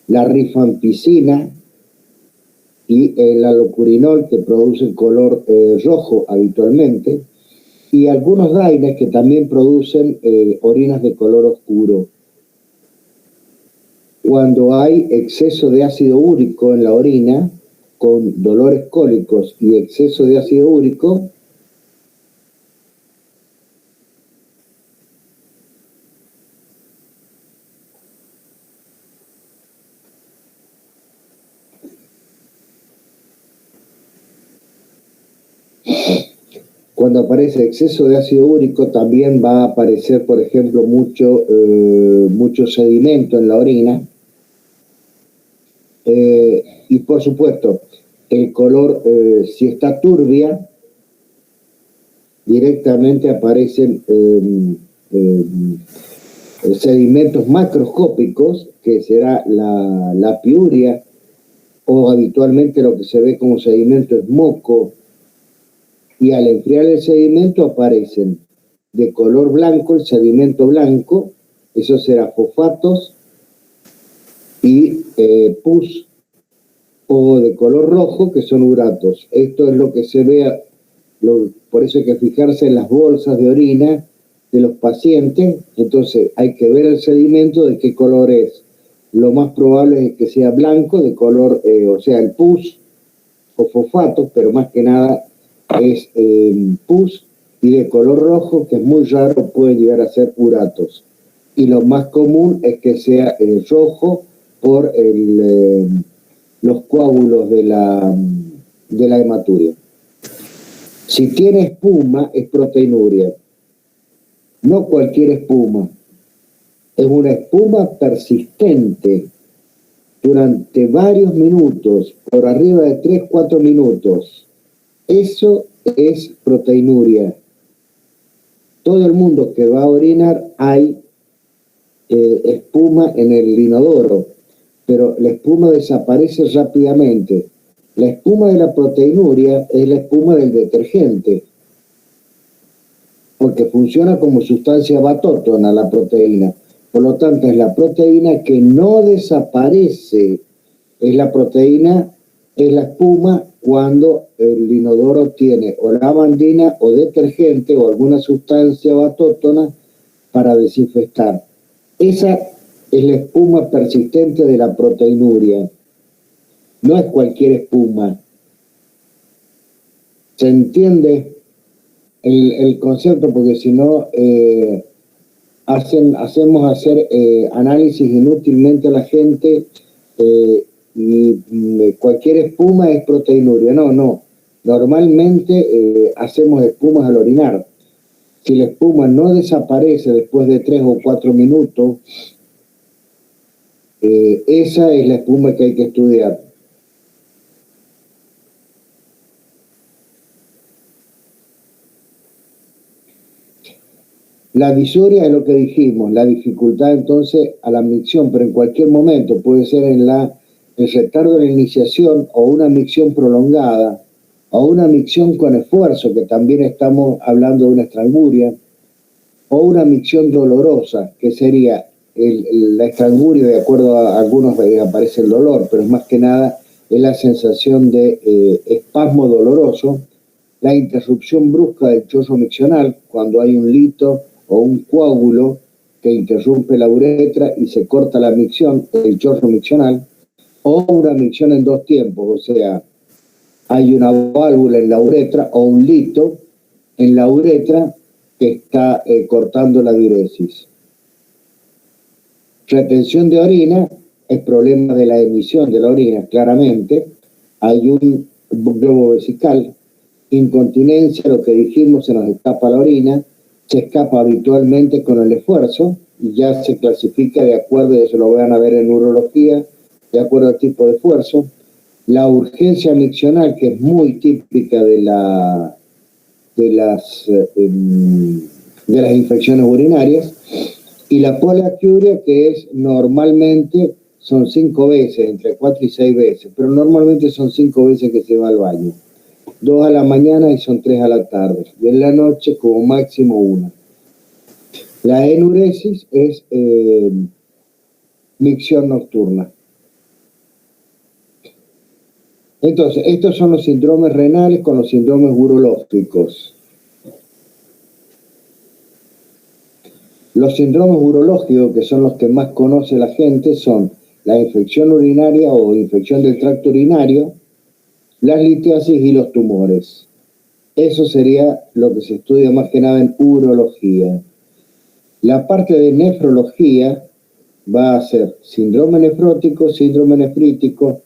la rifampicina y el alopurinol, que produce color rojo habitualmente, y algunos daines que también producen orinas de color oscuro. Cuando hay exceso de ácido úrico en la orina, con dolores cólicos y exceso de ácido úrico, cuando aparece exceso de ácido úrico también va a aparecer, por ejemplo, mucho sedimento en la orina. Y por supuesto, el color, si está turbia, directamente aparecen sedimentos macroscópicos, que será la piuria, o habitualmente lo que se ve como sedimento es moco, y al enfriar el sedimento aparecen de color blanco, el sedimento blanco, eso será fosfatos y pus, o de color rojo, que son uratos. Esto es lo que se ve, por eso hay que fijarse en las bolsas de orina de los pacientes. Entonces hay que ver el sedimento de qué color es. Lo más probable es que sea blanco, de color, o sea, el pus o fosfatos, pero más que nada es pus, y de color rojo, que es muy raro, puede llegar a ser uratos. Y lo más común es que sea rojo por los coágulos de la hematuria. Si tiene espuma, es proteinuria. No cualquier espuma. Es una espuma persistente durante varios minutos, por arriba de 3-4 minutos. Eso es proteinuria. Todo el mundo que va a orinar hay espuma en el inodoro, pero la espuma desaparece rápidamente. La espuma de la proteinuria es la espuma del detergente, porque funciona como sustancia batótona la proteína. Por lo tanto, es la proteína que no desaparece. Es la proteína, es la espuma cuando el inodoro tiene o lavandina o detergente o alguna sustancia batótona para desinfectar. Esa es la espuma persistente de la proteinuria. No es cualquier espuma. ¿Se entiende el concepto? Porque si no, hacemos hacer análisis inútilmente a la gente y cualquier espuma es proteinuria. No. Normalmente hacemos espumas al orinar. Si la espuma no desaparece después de 3 o 4 minutos, esa es la espuma que hay que estudiar. La disuria es lo que dijimos, la dificultad entonces a la micción, pero en cualquier momento puede ser en el retardo de la iniciación, o una micción prolongada, o una micción con esfuerzo, que también estamos hablando de una estranguria, o una micción dolorosa, que sería la estranguria. De acuerdo a algunos aparece el dolor, pero es más que nada es la sensación de espasmo doloroso, la interrupción brusca del chorro miccional, cuando hay un lito o un coágulo que interrumpe la uretra y se corta la micción, el chorro miccional, o una micción en dos tiempos, o sea, hay una válvula en la uretra o un lito en la uretra que está cortando la diuresis. Retención de orina es problema de la emisión de la orina, claramente. Hay un globo vesical, incontinencia, lo que dijimos, se nos escapa la orina, se escapa habitualmente con el esfuerzo y ya se clasifica de acuerdo, y eso lo van a ver en urología, de acuerdo al tipo de esfuerzo. La urgencia miccional, que es muy típica de las infecciones urinarias, y la poliaquiuria, que es normalmente son 5 veces, entre 4 y 6 veces, pero normalmente son 5 veces que se va al baño. 2 a la mañana y son 3 a la tarde, y en la noche como máximo 1. La enuresis es micción nocturna. Entonces, estos son los síndromes renales con los síndromes urológicos. Los síndromes urológicos, que son los que más conoce la gente, son la infección urinaria o infección del tracto urinario, las litiasis y los tumores. Eso sería lo que se estudia más que nada en urología. La parte de nefrología va a ser síndrome nefrótico, síndrome nefrítico,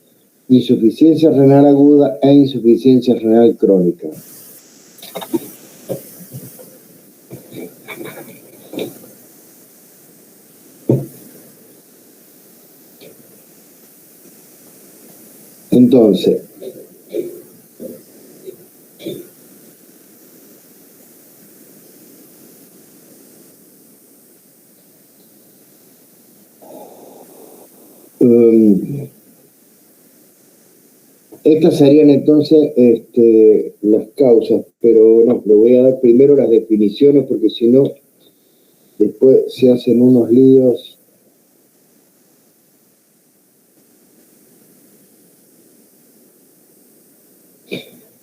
insuficiencia renal aguda e insuficiencia renal crónica. Entonces, estas serían entonces las causas, pero no, le voy a dar primero las definiciones porque si no, después se hacen unos líos.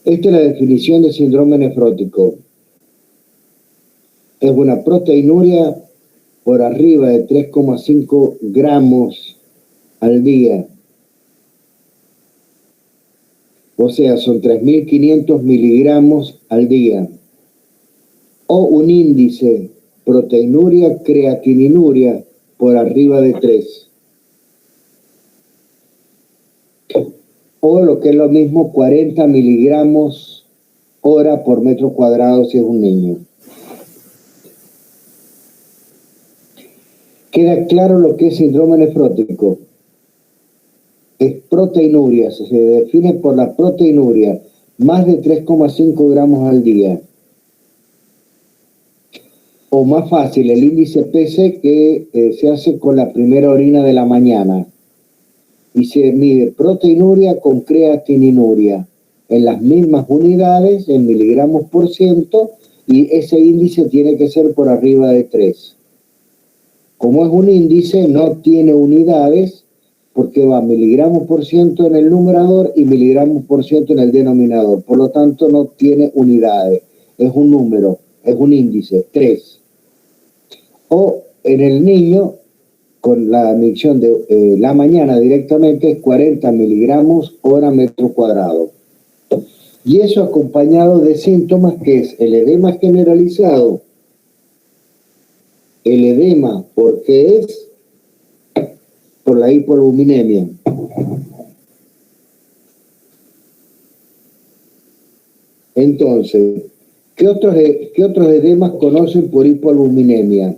Esta es la definición de síndrome nefrótico. Es una proteinuria por arriba de 3,5 gramos al día. O sea, son 3.500 miligramos al día. O un índice proteinuria, creatininuria por arriba de 3. O lo que es lo mismo, 40 miligramos hora por metro cuadrado si es un niño. ¿Queda claro lo que es síndrome nefrótico? Es proteinuria, se define por la proteinuria, más de 3,5 gramos al día. O más fácil, el índice PC que se hace con la primera orina de la mañana. Y se mide proteinuria con creatininuria en las mismas unidades, en miligramos por ciento, y ese índice tiene que ser por arriba de 3. Como es un índice, no tiene unidades, porque va miligramos por ciento en el numerador y miligramos por ciento en el denominador. Por lo tanto, no tiene unidades. Es un número, es un índice, 3. O en el niño, con la micción de la mañana directamente, es 40 miligramos hora metro cuadrado. Y eso acompañado de síntomas que es el edema generalizado. El edema, ¿por qué es? Por la hipoalbuminemia. Entonces, ¿qué otros edemas conocen por hipoalbuminemia?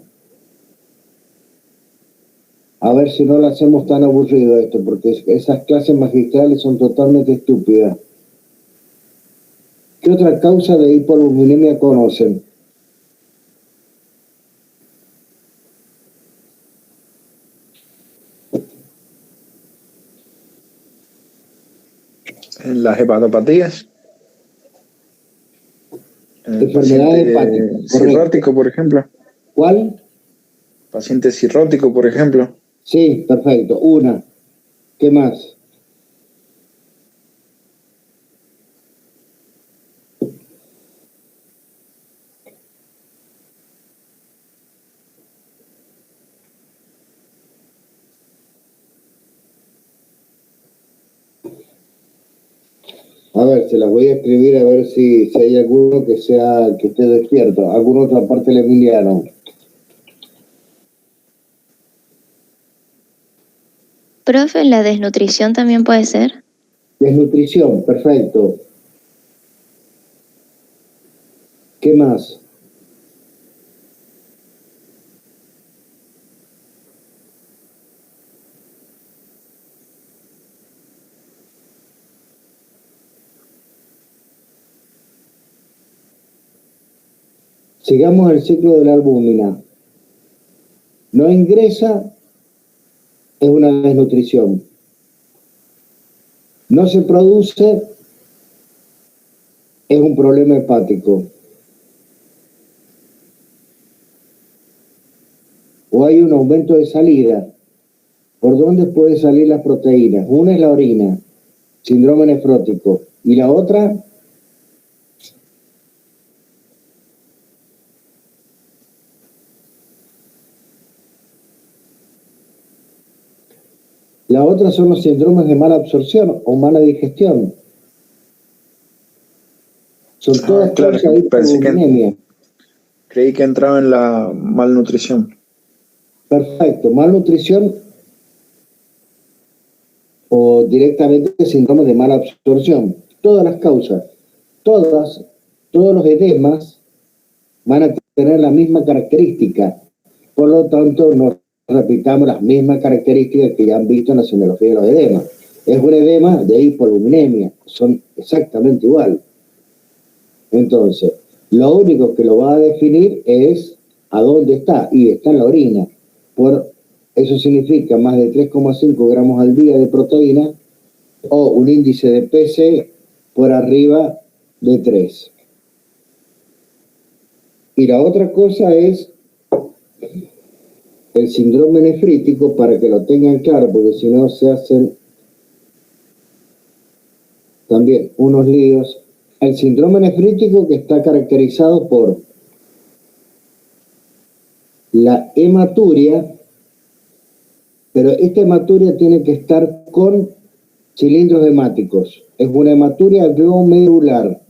A ver si no lo hacemos tan aburrido esto, porque esas clases magistrales son totalmente estúpidas. ¿Qué otra causa de hipoalbuminemia conocen? Las hepatopatías. Enfermedad hepática. Cirrótico, por ejemplo. ¿Cuál? Paciente cirrótico, por ejemplo. Sí, perfecto. Una. ¿Qué más? A ver, se las voy a escribir a ver si hay alguno que esté despierto. ¿Alguna otra parte del Emiliano? Profe, ¿la desnutrición también puede ser? Desnutrición, perfecto. ¿Qué más? Sigamos el ciclo de la albúmina. No ingresa, es una desnutrición. No se produce, es un problema hepático. O hay un aumento de salida. ¿Por dónde pueden salir las proteínas? Una es la orina, síndrome nefrótico. Y la otra, son los síndromes de mala absorción o mala digestión. Son todas claro, causas de hipovolemia. Creí que entraba en la malnutrición. Perfecto, malnutrición o directamente síndrome de mala absorción. Todas las causas, todos los edemas van a tener la misma característica. Por lo tanto, no repitamos las mismas características que ya han visto en la semiología de los edemas. Es un edema de hipovoluminemia, son exactamente igual. Entonces, lo único que lo va a definir es a dónde está, y está en la orina. Eso significa más de 3,5 gramos al día de proteína o un índice de PC por arriba de 3. Y la otra cosa es el síndrome nefrítico, para que lo tengan claro, porque si no se hacen también unos líos. El síndrome nefrítico, que está caracterizado por la hematuria, pero esta hematuria tiene que estar con cilindros hemáticos. Es una hematuria glomerular.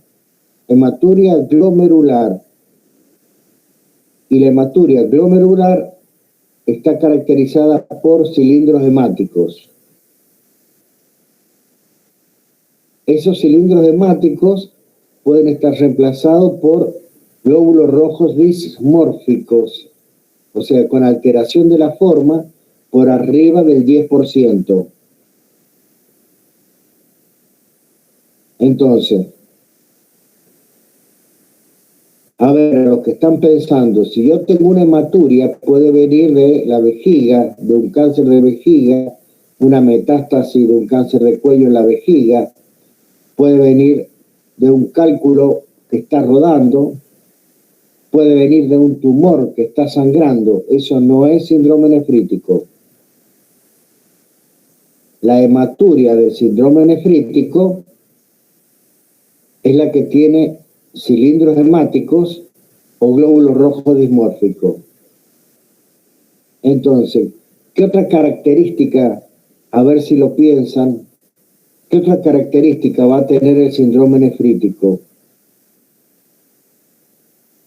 Hematuria glomerular. Y la hematuria glomerular está caracterizada por cilindros hemáticos. Esos cilindros hemáticos pueden estar reemplazados por glóbulos rojos dismórficos, o sea, con alteración de la forma por arriba del 10%. Entonces, a ver, los que están pensando, si yo tengo una hematuria, puede venir de la vejiga, de un cáncer de vejiga, una metástasis de un cáncer de cuello en la vejiga, puede venir de un cálculo que está rodando, puede venir de un tumor que está sangrando. Eso no es síndrome nefrítico. La hematuria del síndrome nefrítico es la que tiene cilindros hemáticos o glóbulos rojos dismórficos. Entonces, ¿qué otra característica, a ver si lo piensan, qué otra característica va a tener el síndrome nefrítico?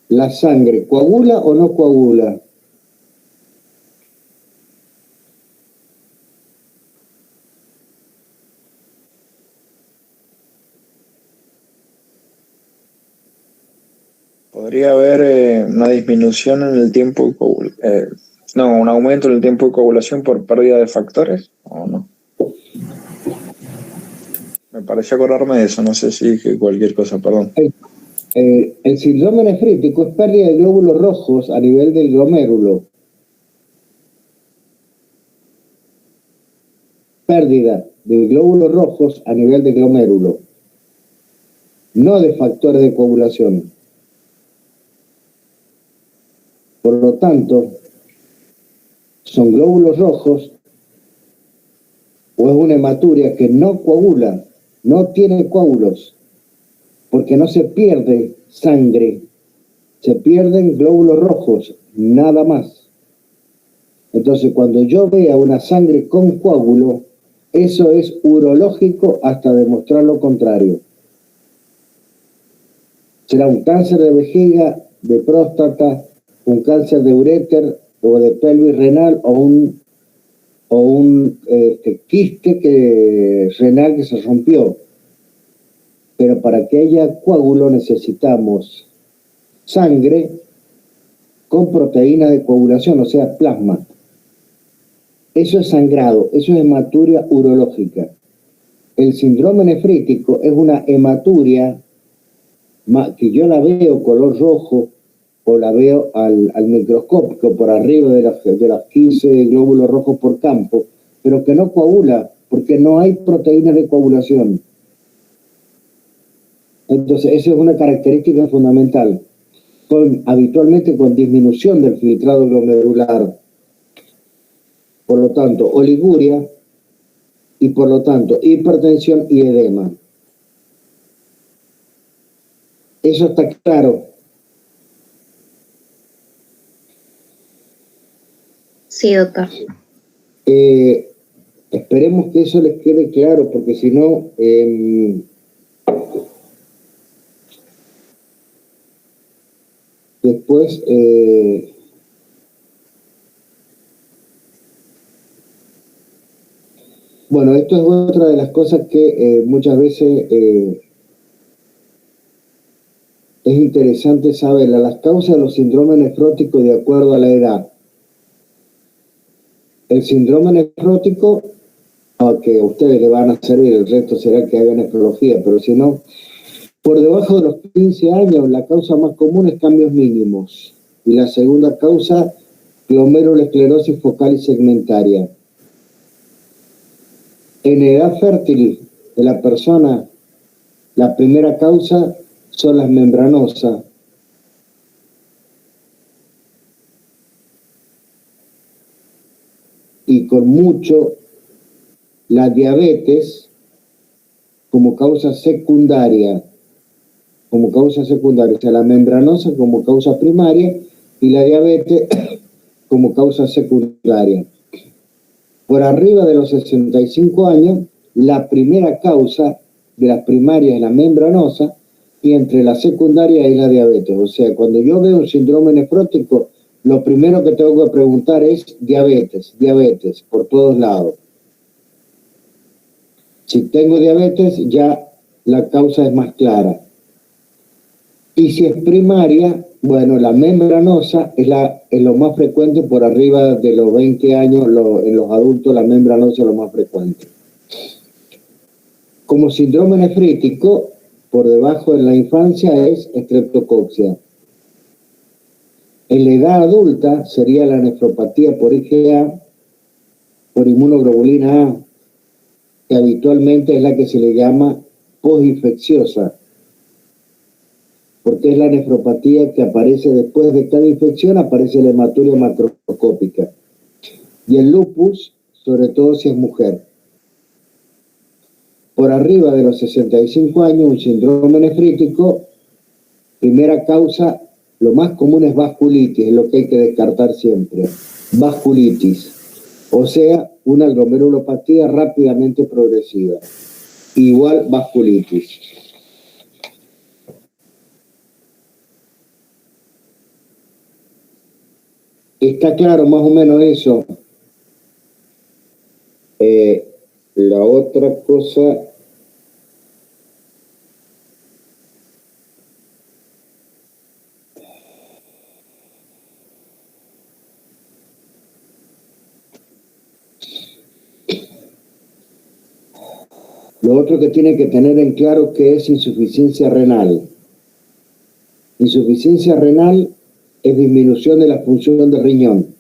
¿La sangre coagula o no coagula? Podría haber una disminución en el tiempo de un aumento en el tiempo de coagulación por pérdida de factores, ¿o no? Me pareció acordarme de eso, no sé si dije cualquier cosa, perdón. El síndrome nefrítico es pérdida de glóbulos rojos a nivel del glomérulo. Pérdida de glóbulos rojos a nivel del glomérulo, no de factores de coagulación. Por lo tanto, son glóbulos rojos o es una hematuria que no coagula, no tiene coágulos, porque no se pierde sangre, se pierden glóbulos rojos, nada más. Entonces, cuando yo vea una sangre con coágulo, eso es urológico hasta demostrar lo contrario. Será un cáncer de vejiga, de próstata, un cáncer de uréter o de pelvis renal o un quiste renal que se rompió. Pero para que haya coágulo necesitamos sangre con proteína de coagulación, o sea, plasma. Eso es sangrado, eso es hematuria urológica. El síndrome nefrítico es una hematuria que yo la veo color rojo o la veo al microscópico por arriba de las 15 glóbulos rojos por campo, pero que no coagula porque no hay proteínas de coagulación. Entonces, esa es una característica fundamental. Habitualmente con disminución del filtrado glomerular. Por lo tanto, oliguria y por lo tanto hipertensión y edema. ¿Eso está claro? Sí, doctor. Esperemos que eso les quede claro, porque si no, después bueno, esto es otra de las cosas que muchas veces es interesante saber, las causas de los síndromes nefróticos de acuerdo a la edad. El síndrome nefrótico, que a ustedes le van a servir, el resto será que haga nefrología, pero si no, por debajo de los 15 años, la causa más común es cambios mínimos. Y la segunda causa, glomerulosclerosis focal y segmentaria. En edad fértil de la persona, la primera causa son las membranosas. Y con mucho la diabetes como causa secundaria. O sea, la membranosa como causa primaria y la diabetes como causa secundaria. Por arriba de los 65 años, la primera causa de las primarias es la membranosa y entre la secundaria es la diabetes. O sea, cuando yo veo un síndrome nefrótico, lo primero que tengo que preguntar es diabetes, por todos lados. Si tengo diabetes, ya la causa es más clara. Y si es primaria, bueno, la membranosa es lo más frecuente por arriba de los 20 años, en los adultos la membranosa es lo más frecuente. Como síndrome nefrítico, por debajo en la infancia es estreptococcus. En la edad adulta sería la nefropatía por IgA, por inmunoglobulina A, que habitualmente es la que se le llama postinfecciosa, porque es la nefropatía que aparece después de cada infección, aparece la hematuria macroscópica. Y el lupus, sobre todo si es mujer. Por arriba de los 65 años, un síndrome nefrítico, primera causa, lo más común es vasculitis, es lo que hay que descartar siempre. Vasculitis, o sea, una glomerulopatía rápidamente progresiva. Igual vasculitis. ¿Está claro más o menos eso? La otra cosa... Lo otro que tiene que tener en claro que es insuficiencia renal. Insuficiencia renal es disminución de la función del riñón.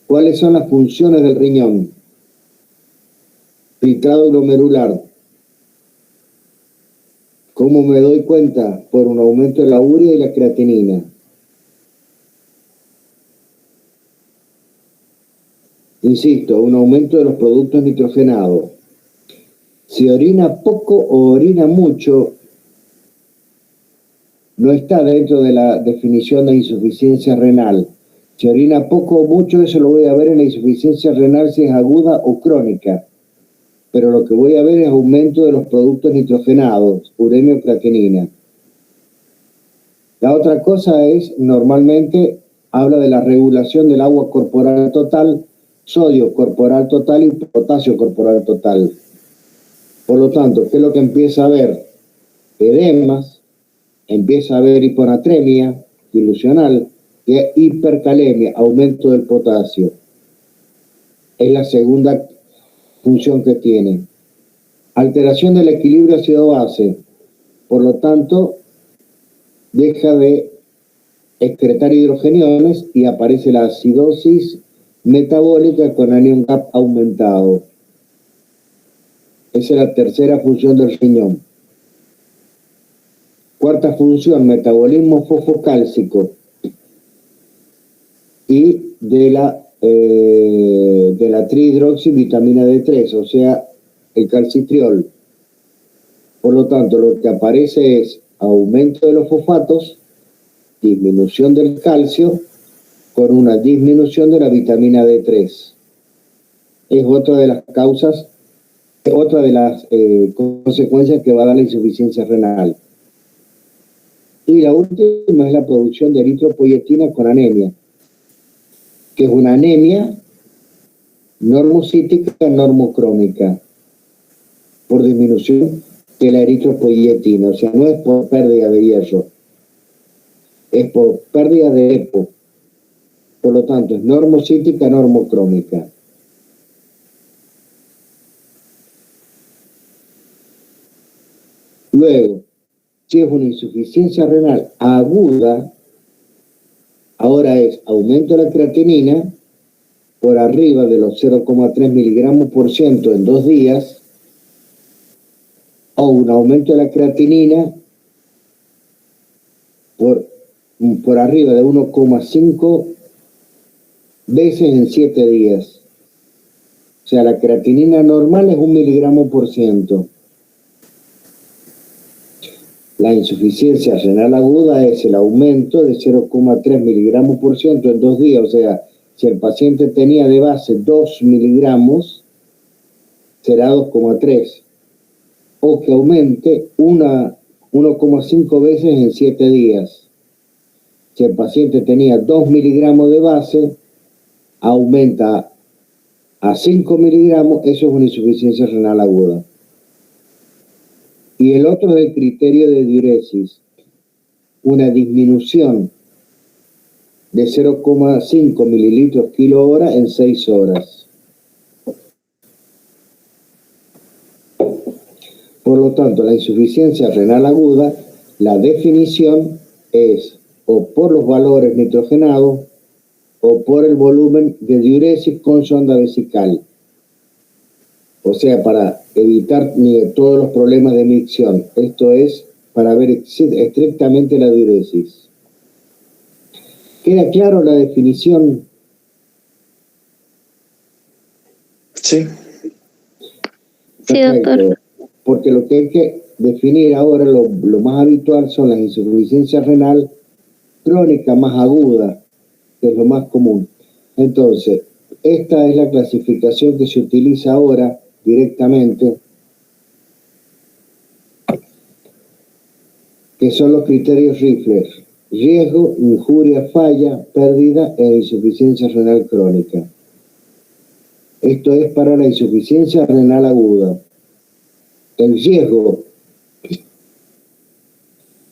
¿Cuáles son las funciones del riñón? Filtrado glomerular. ¿Cómo me doy cuenta? Por un aumento de la urea y la creatinina. Insisto, un aumento de los productos nitrogenados. Si orina poco o orina mucho, no está dentro de la definición de insuficiencia renal. Si orina poco o mucho, eso lo voy a ver en la insuficiencia renal si es aguda o crónica. Pero lo que voy a ver es aumento de los productos nitrogenados, uremia o creatinina. La otra cosa es, normalmente, habla de la regulación del agua corporal total, sodio corporal total y potasio corporal total. Por lo tanto, ¿qué es lo que empieza a haber? Edemas, empieza a haber hiponatremia dilucional y hipercalemia, aumento del potasio. Es la segunda función que tiene. Alteración del equilibrio ácido-base. Por lo tanto, deja de excretar hidrogeniones y aparece la acidosis metabólica con anion gap aumentado. Esa es la tercera función del riñón. Cuarta función, metabolismo fosfocálcico y de la trihidroxivitamina D3, o sea, el calcitriol. Por lo tanto, lo que aparece es aumento de los fosfatos, disminución del calcio, con una disminución de la vitamina D3. Es otra de las causas, otra de las consecuencias que va a dar la insuficiencia renal. Y la última es la producción de eritropoyetina con anemia, que es una anemia normocítica normocrómica, por disminución de la eritropoyetina. O sea, no es por pérdida de hierro, es por pérdida de EPO. Por lo tanto, es normocítica normocrómica. Luego, si es una insuficiencia renal aguda, ahora es aumento de la creatinina por arriba de los 0,3 miligramos por ciento en 2 días, o un aumento de la creatinina por arriba de 1,5 veces en 7 días. O sea, la creatinina normal es 1 miligramo por ciento. La insuficiencia renal aguda es el aumento de 0,3 miligramos por ciento en 2 días. O sea, si el paciente tenía de base 2 miligramos, será 2,3. O que aumente 1,5 veces en 7 días. Si el paciente tenía 2 miligramos de base, aumenta a 5 miligramos, eso es una insuficiencia renal aguda. Y el otro es el criterio de diuresis, una disminución de 0,5 mililitros kilo hora en 6 horas. Por lo tanto, la insuficiencia renal aguda, la definición es o por los valores nitrogenados o por el volumen de diuresis con sonda vesical. O sea, para evitar todos los problemas de micción. Esto es para ver estrictamente la diuresis. ¿Queda claro la definición? Sí, doctor. Porque lo que hay que definir ahora, lo más habitual, son las insuficiencias renal crónica más aguda, que es lo más común. Entonces, esta es la clasificación que se utiliza ahora directamente, que son los criterios Rifler: riesgo, injuria, falla, pérdida e insuficiencia renal crónica. Esto es para la insuficiencia renal aguda. El riesgo,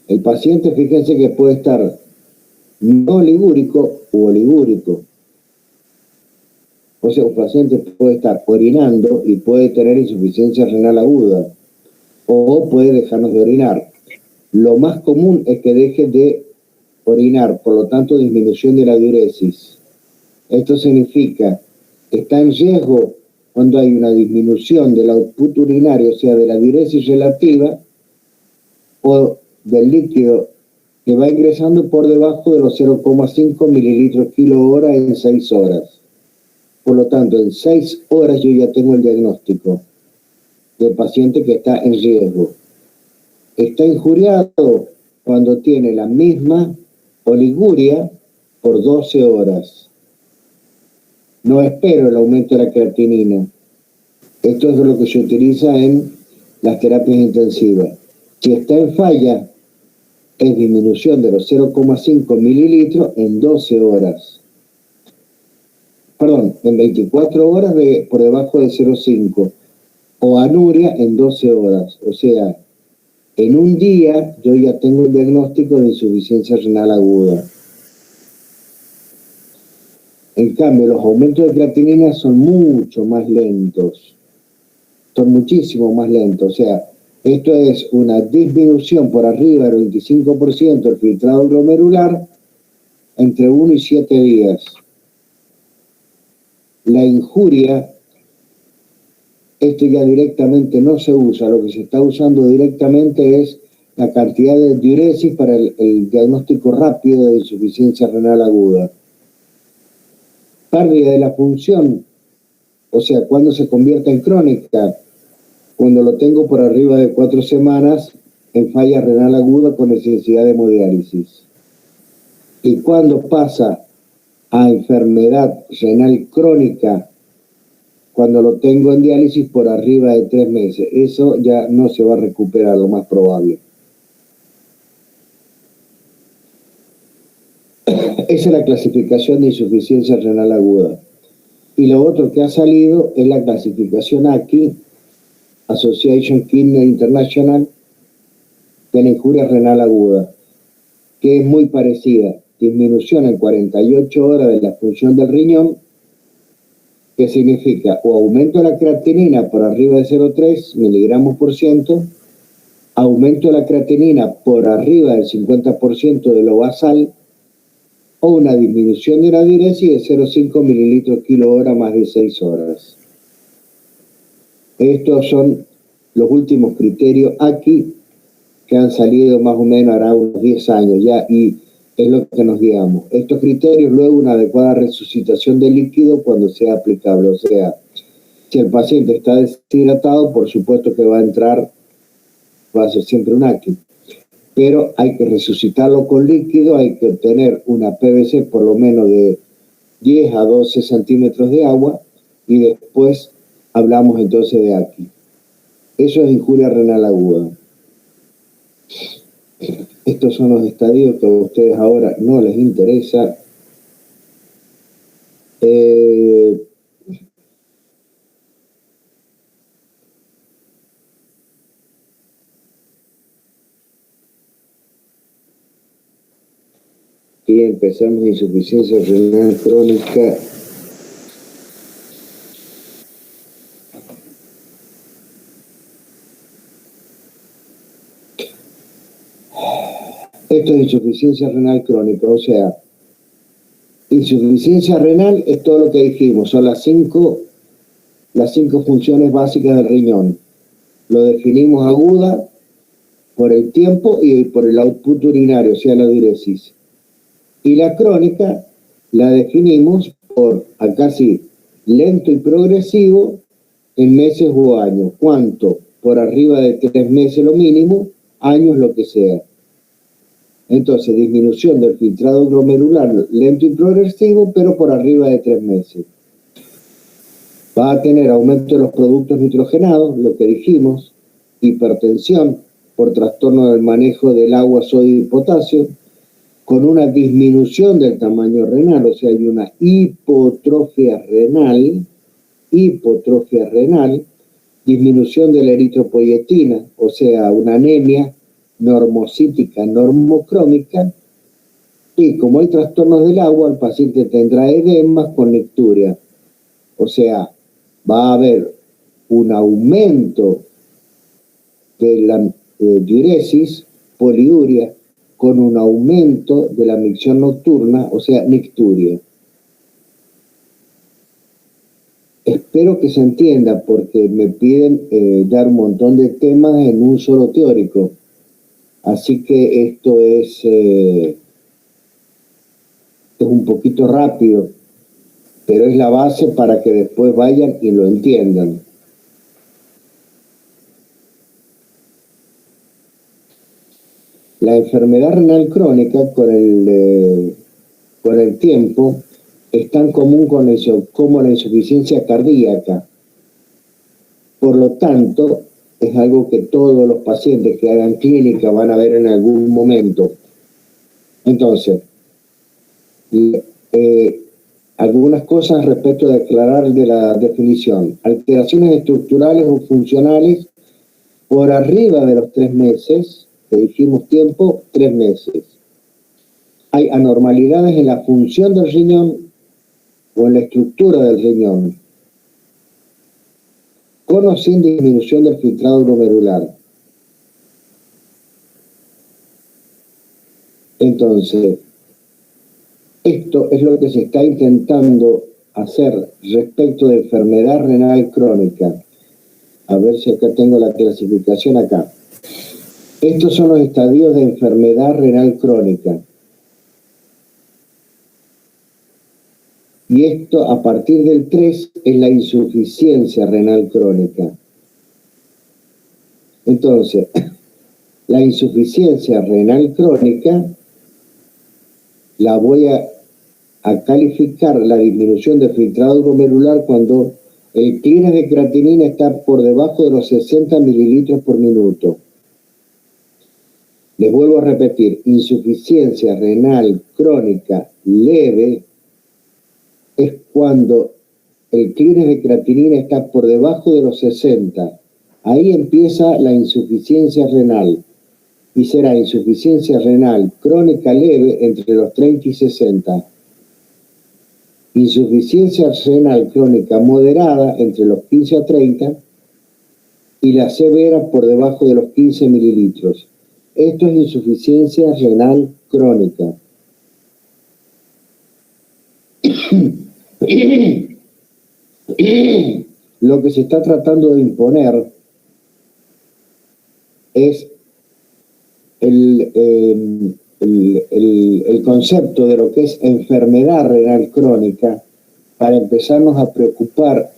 el paciente, fíjense que puede estar no oligúrico u oligúrico. O sea, un paciente puede estar orinando y puede tener insuficiencia renal aguda, o puede dejarnos de orinar. Lo más común es que deje de orinar, por lo tanto, disminución de la diuresis. Esto significa que está en riesgo cuando hay una disminución del output urinario, o sea, de la diuresis relativa, o del líquido que va ingresando por debajo de los 0,5 mililitros kilo hora en 6 horas. Por lo tanto, en 6 horas yo ya tengo el diagnóstico del paciente que está en riesgo. Está injuriado cuando tiene la misma oliguria por 12 horas. No espero el aumento de la creatinina. Esto es lo que se utiliza en las terapias intensivas. Si está en falla, es disminución de los 0,5 mililitros en 12 horas. Perdón, en 24 horas por debajo de 0,5. O anuria en 12 horas. O sea, en un día yo ya tengo el diagnóstico de insuficiencia renal aguda. En cambio, los aumentos de creatinina son mucho más lentos. Son muchísimo más lentos. O sea, esto es una disminución por arriba del 25% del filtrado glomerular entre 1 y 7 días. La injuria, esto ya directamente no se usa. Lo que se está usando directamente es la cantidad de diuresis para el diagnóstico rápido de insuficiencia renal aguda. Pérdida de la función, o sea, cuando se convierte en crónica, cuando lo tengo por arriba de 4 semanas en falla renal aguda con necesidad de hemodiálisis. Y cuando pasa a enfermedad renal crónica, cuando lo tengo en diálisis por arriba de 3 meses. Eso ya no se va a recuperar, lo más probable. Esa es la clasificación de insuficiencia renal aguda. Y lo otro que ha salido es la clasificación AKI, Association Kidney International, de la injuria renal aguda, que es muy parecida. Disminución en 48 horas de la función del riñón, que significa o aumento de la creatinina por arriba de 0,3 miligramos por ciento, aumento de la creatinina por arriba del 50% de lo basal, o una disminución de la diuresis de 0,5 mililitros kilo hora más de 6 horas. Estos son los últimos criterios aquí que han salido más o menos hará unos 10 años ya, y es lo que nos guiamos. Estos criterios, luego una adecuada resucitación del líquido cuando sea aplicable. O sea, si el paciente está deshidratado, por supuesto que va a entrar, va a ser siempre un AKI. Pero hay que resucitarlo con líquido, hay que obtener una PVC por lo menos de 10 a 12 centímetros de agua, y después hablamos entonces de AKI. Eso es injuria renal aguda. Estos son los estadios que a ustedes ahora no les interesa. Y empezamos insuficiencia renal crónica. Esto es insuficiencia renal crónica, o sea, insuficiencia renal es todo lo que dijimos, son las cinco funciones básicas del riñón. Lo definimos aguda por el tiempo y por el output urinario, o sea, la diuresis. Y la crónica la definimos por, acá sí, lento y progresivo en meses o años. ¿Cuánto? Por arriba de 3 meses lo mínimo, años lo que sea. Entonces, disminución del filtrado glomerular lento y progresivo, pero por arriba de 3 meses. Va a tener aumento de los productos nitrogenados, lo que dijimos, hipertensión por trastorno del manejo del agua, sodio y potasio, con una disminución del tamaño renal, o sea, hay una hipotrofia renal, disminución de la eritropoyetina, o sea, una anemia normocítica, normocrómica, y como hay trastornos del agua, el paciente tendrá edemas con nicturia. O sea, va a haber un aumento de la diuresis, poliuria, con un aumento de la micción nocturna, o sea, nicturia. Espero que se entienda, porque me piden dar un montón de temas en un solo teórico. Así que esto es un poquito rápido, pero es la base para que después vayan y lo entiendan. La enfermedad renal crónica con el tiempo es tan común como la insuficiencia cardíaca. Por lo tanto, es algo que todos los pacientes que hagan clínica van a ver en algún momento. Entonces, algunas cosas respecto a declarar de la definición. Alteraciones estructurales o funcionales por arriba de los 3 meses, que dijimos tiempo, 3 meses. Hay anormalidades en la función del riñón o en la estructura del riñón, con o sin disminución del filtrado glomerular. Entonces, esto es lo que se está intentando hacer respecto de enfermedad renal crónica. A ver si acá tengo la clasificación acá. Estos son los estadios de enfermedad renal crónica. Y esto, a partir del 3, es la insuficiencia renal crónica. Entonces, la insuficiencia renal crónica la voy a calificar la disminución del filtrado glomerular cuando el clínex de creatinina está por debajo de los 60 mililitros por minuto. Les vuelvo a repetir, insuficiencia renal crónica leve es cuando el clínex de creatinina está por debajo de los 60. Ahí empieza la insuficiencia renal y será insuficiencia renal crónica leve entre los 30 y 60. Insuficiencia renal crónica moderada entre los 15 a 30 y la severa por debajo de los 15 mililitros. Esto es insuficiencia renal crónica. Lo que se está tratando de imponer es el concepto de lo que es enfermedad renal crónica para empezarnos a preocupar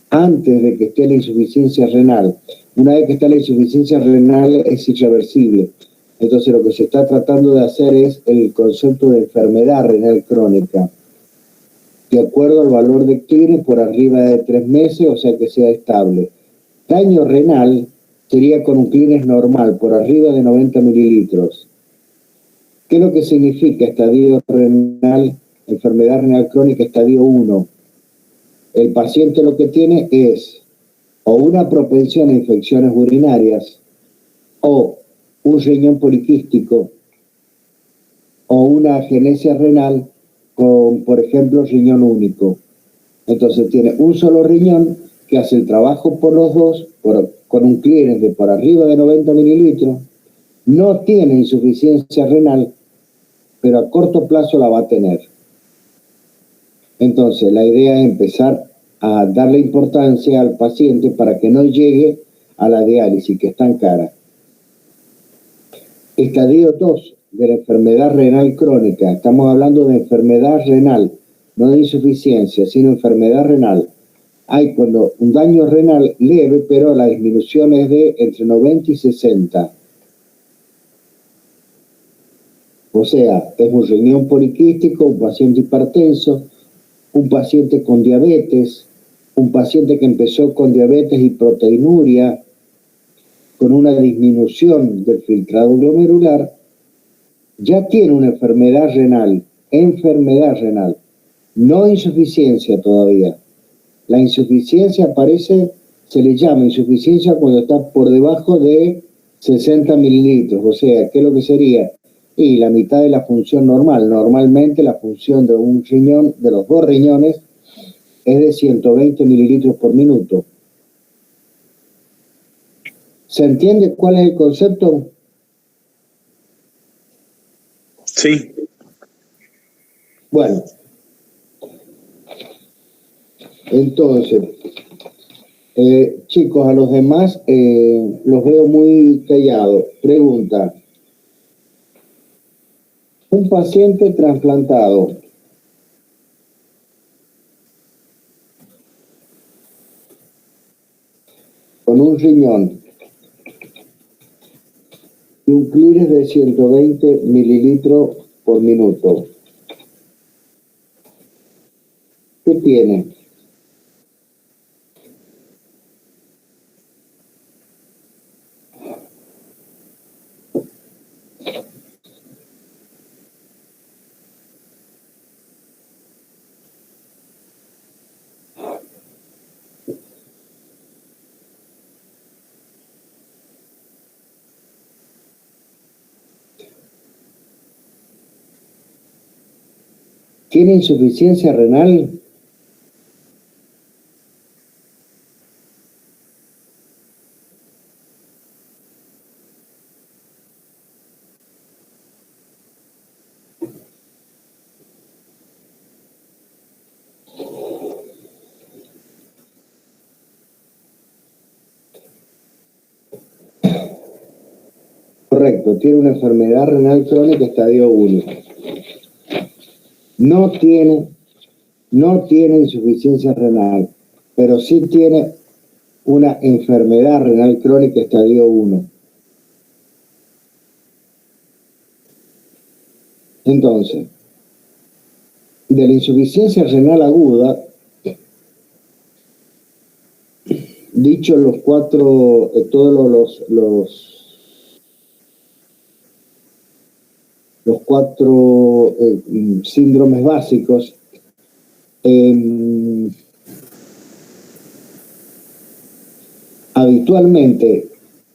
antes de que esté la insuficiencia renal. Una vez que está la insuficiencia renal es irreversible. Entonces lo que se está tratando de hacer es el concepto de enfermedad renal crónica, de acuerdo al valor de clínex por arriba de 3 meses, o sea que sea estable. Daño renal sería con un clínex normal, por arriba de 90 mililitros. ¿Qué es lo que significa estadio renal, enfermedad renal crónica estadio 1? El paciente lo que tiene es o una propensión a infecciones urinarias, o un riñón poliquístico, o una agenesia renal con, por ejemplo, riñón único. Entonces tiene un solo riñón que hace el trabajo por los dos, con un clínex de por arriba de 90 mililitros, no tiene insuficiencia renal, pero a corto plazo la va a tener. Entonces la idea es empezar a darle importancia al paciente para que no llegue a la diálisis, que es tan cara. Estadio 2 de la enfermedad renal crónica. Estamos hablando de enfermedad renal, no de insuficiencia, sino enfermedad renal. Hay cuando un daño renal leve, pero la disminución es de entre 90 y 60. O sea, es un riñón poliquístico, un paciente hipertenso, un paciente con diabetes, un paciente que empezó con diabetes y proteinuria, con una disminución del filtrado glomerular, ya tiene una enfermedad renal, no insuficiencia todavía. La insuficiencia aparece, se le llama insuficiencia cuando está por debajo de 60 mililitros, o sea, ¿qué es lo que sería? Y la mitad de la función normal. Normalmente la función de un riñón, de los dos riñones, es de 120 mililitros por minuto. ¿Se entiende cuál es el concepto? Sí. Bueno, entonces, chicos, a los demás los veo muy callados. Pregunta. Un paciente trasplantado con un riñón y un clínex de 120 mililitros por minuto. ¿Qué tiene? ¿Tiene insuficiencia renal? Correcto, tiene una enfermedad renal crónica estadio 1. No tiene insuficiencia renal, pero sí tiene una enfermedad renal crónica estadio 1. Entonces, de la insuficiencia renal aguda, dicho los cuatro, todos los cuatro síndromes básicos, habitualmente,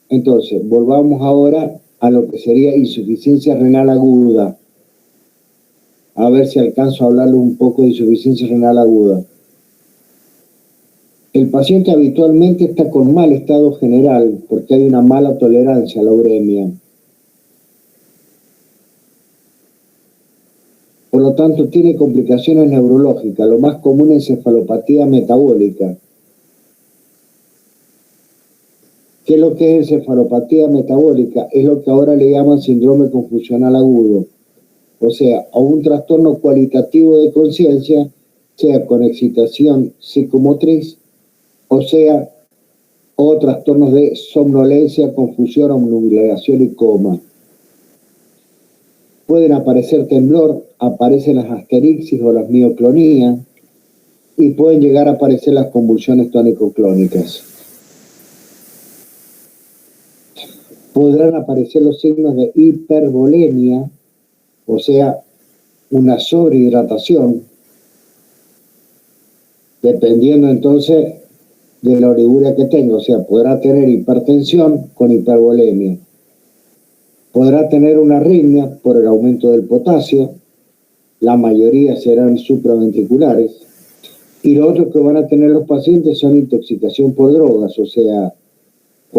entonces, volvamos ahora a lo que sería insuficiencia renal aguda. A ver si alcanzo a hablarle un poco de insuficiencia renal aguda. El paciente habitualmente está con mal estado general porque hay una mala tolerancia a la uremia. Por lo tanto, tiene complicaciones neurológicas. Lo más común es encefalopatía metabólica. ¿Qué es lo que es encefalopatía metabólica? Es lo que ahora le llaman síndrome confusional agudo. O sea, a un trastorno cualitativo de conciencia, sea con excitación psicomotriz, o trastornos de somnolencia, confusión, obnubilación y coma. Pueden aparecer temblor, aparecen las asterixis o las mioclonías, y pueden llegar a aparecer las convulsiones tónico-clónicas. Podrán aparecer los signos de hipervolemia, o sea, una sobrehidratación, dependiendo entonces de la oliguria que tenga. O sea, podrá tener hipertensión con hipervolemia. Podrá tener una arritmia por el aumento del potasio. La mayoría serán supraventriculares. Y lo otro que van a tener los pacientes son intoxicación por drogas, o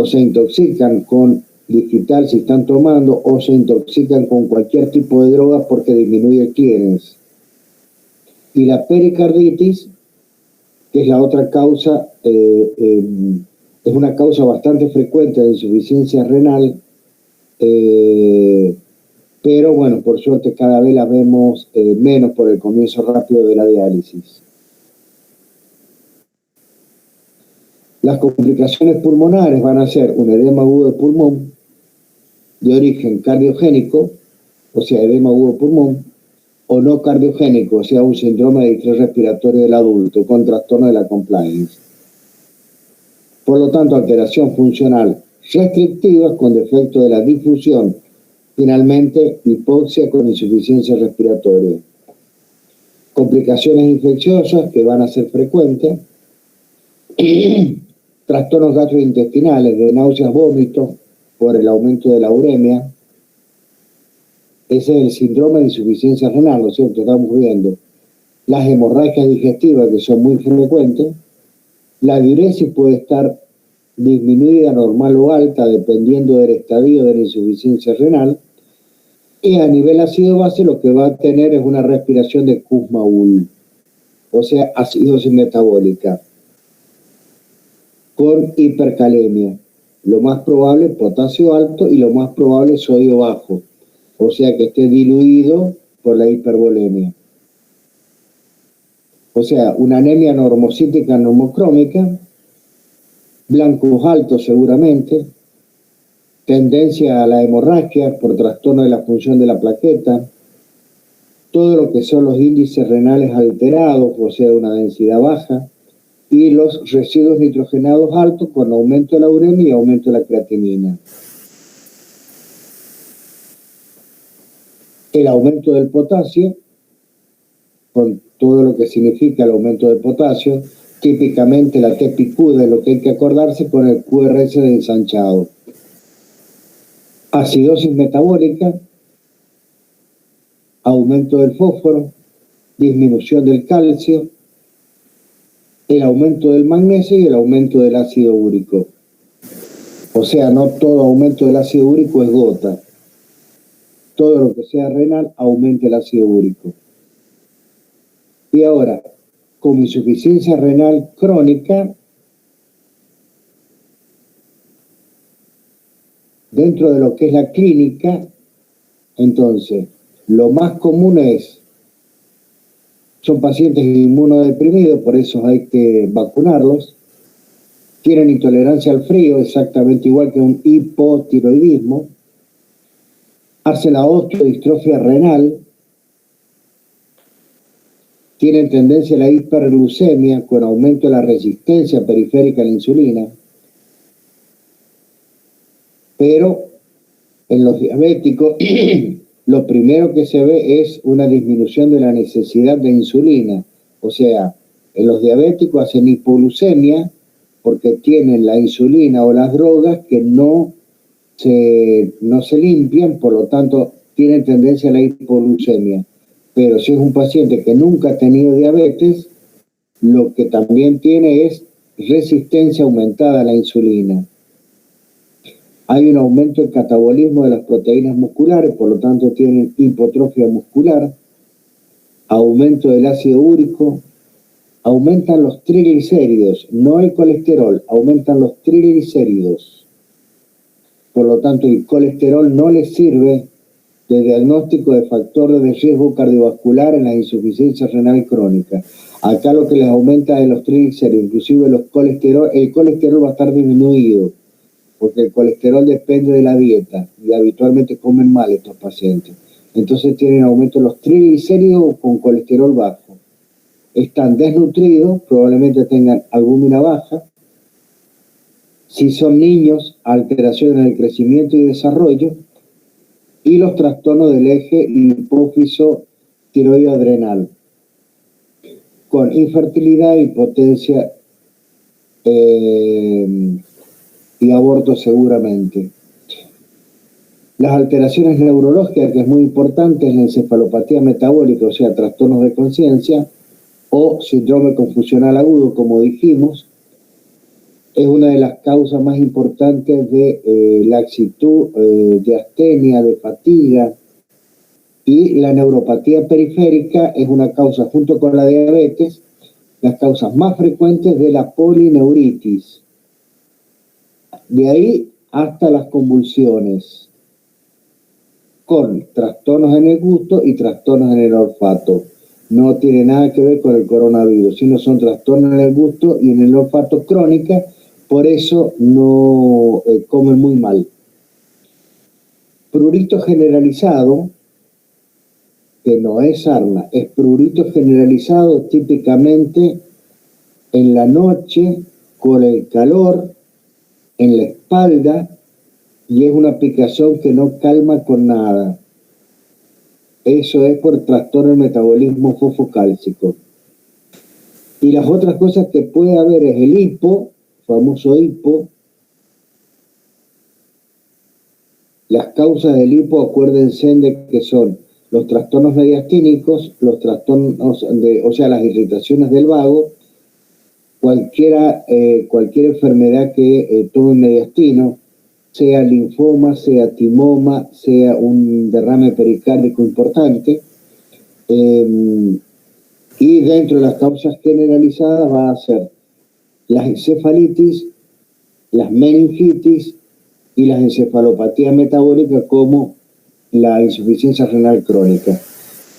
se intoxican con digital si están tomando, o se intoxican con cualquier tipo de droga porque disminuye el clearance. Y la pericarditis, que es la otra causa, es una causa bastante frecuente de insuficiencia renal, pero bueno, por suerte cada vez la vemos menos por el comienzo rápido de la diálisis. Las complicaciones pulmonares van a ser un edema agudo de pulmón de origen cardiogénico, o sea, edema agudo de pulmón, o no cardiogénico, o sea, un síndrome de distrés respiratorio del adulto con trastorno de la compliance. Por lo tanto, alteración funcional restrictiva con defecto de la difusión. Finalmente, hipoxia con insuficiencia respiratoria. Complicaciones infecciosas que van a ser frecuentes. Trastornos gastrointestinales de náuseas, vómitos por el aumento de la uremia. Ese es el síndrome de insuficiencia renal, ¿no es cierto? Estamos viendo las hemorragias digestivas, que son muy frecuentes. La diuresis puede estar disminuida, normal o alta, dependiendo del estadio de la insuficiencia renal. Y a nivel ácido base lo que va a tener es una respiración de Kussmaul, o sea, acidosis metabólica, con hipercalemia. Lo más probable, potasio alto, y lo más probable, sodio bajo. O sea, que esté diluido por la hipervolemia. O sea, una anemia normocítica normocrómica, blancos altos seguramente, tendencia a la hemorragia por trastorno de la función de la plaqueta, todo lo que son los índices renales alterados, o sea, una densidad baja, y los residuos nitrogenados altos con aumento de la uremia y aumento de la creatinina. El aumento del potasio, con todo lo que significa el aumento del potasio, típicamente la TPQ de lo que hay que acordarse con el QRS de ensanchado. Acidosis metabólica, aumento del fósforo, disminución del calcio, el aumento del magnesio y el aumento del ácido úrico. O sea, no todo aumento del ácido úrico es gota. Todo lo que sea renal aumenta el ácido úrico. Y ahora, con insuficiencia renal crónica, dentro de lo que es la clínica, entonces, lo más común son pacientes inmunodeprimidos, por eso hay que vacunarlos. Tienen intolerancia al frío, exactamente igual que un hipotiroidismo. Hace la osteodistrofia renal. Tienen tendencia a la hiperglucemia con aumento de la resistencia periférica a la insulina. Pero en los diabéticos lo primero que se ve es una disminución de la necesidad de insulina. O sea, en los diabéticos hacen hipoglucemia porque tienen la insulina o las drogas que no se limpian, por lo tanto tienen tendencia a la hipoglucemia. Pero si es un paciente que nunca ha tenido diabetes, lo que también tiene es resistencia aumentada a la insulina. Hay un aumento del catabolismo de las proteínas musculares, por lo tanto tienen hipotrofia muscular, aumento del ácido úrico, aumentan los triglicéridos, no el colesterol, aumentan los triglicéridos. Por lo tanto, el colesterol no les sirve de diagnóstico de factor de riesgo cardiovascular en la insuficiencia renal crónica. Acá lo que les aumenta es los triglicéridos, inclusive el colesterol va a estar disminuido, porque el colesterol depende de la dieta y habitualmente comen mal estos pacientes. Entonces tienen aumento de los triglicéridos con colesterol bajo. Están desnutridos, probablemente tengan albúmina baja. Si son niños, alteraciones en el crecimiento y desarrollo. Y los trastornos del eje hipófiso tiroideo adrenal, con infertilidad, impotencia y aborto seguramente. Las alteraciones neurológicas, que es muy importante, es la encefalopatía metabólica, o sea, trastornos de conciencia, o síndrome confusional agudo, como dijimos, es una de las causas más importantes de laxitud, de astenia, de fatiga. Y la neuropatía periférica es una causa, junto con la diabetes, las causas más frecuentes de la polineuritis. De ahí hasta las convulsiones, con trastornos en el gusto y trastornos en el olfato. No tiene nada que ver con el coronavirus, sino son trastornos en el gusto y en el olfato crónica. Por eso no comen muy mal. Prurito generalizado, que no es sarna, es prurito generalizado típicamente en la noche, con el calor, en la espalda, y es una picazón que no calma con nada. Eso es por trastorno del metabolismo fosfocálcico. Y las otras cosas que puede haber es el hipo, famoso hipo. Las causas del hipo, acuérdense de que son los trastornos mediastínicos, los trastornos las irritaciones del vago, cualquier enfermedad que tome mediastino, sea linfoma, sea timoma, sea un derrame pericárdico importante. Y dentro de las causas generalizadas va a ser las encefalitis, las meningitis y las encefalopatías metabólicas, como la insuficiencia renal crónica.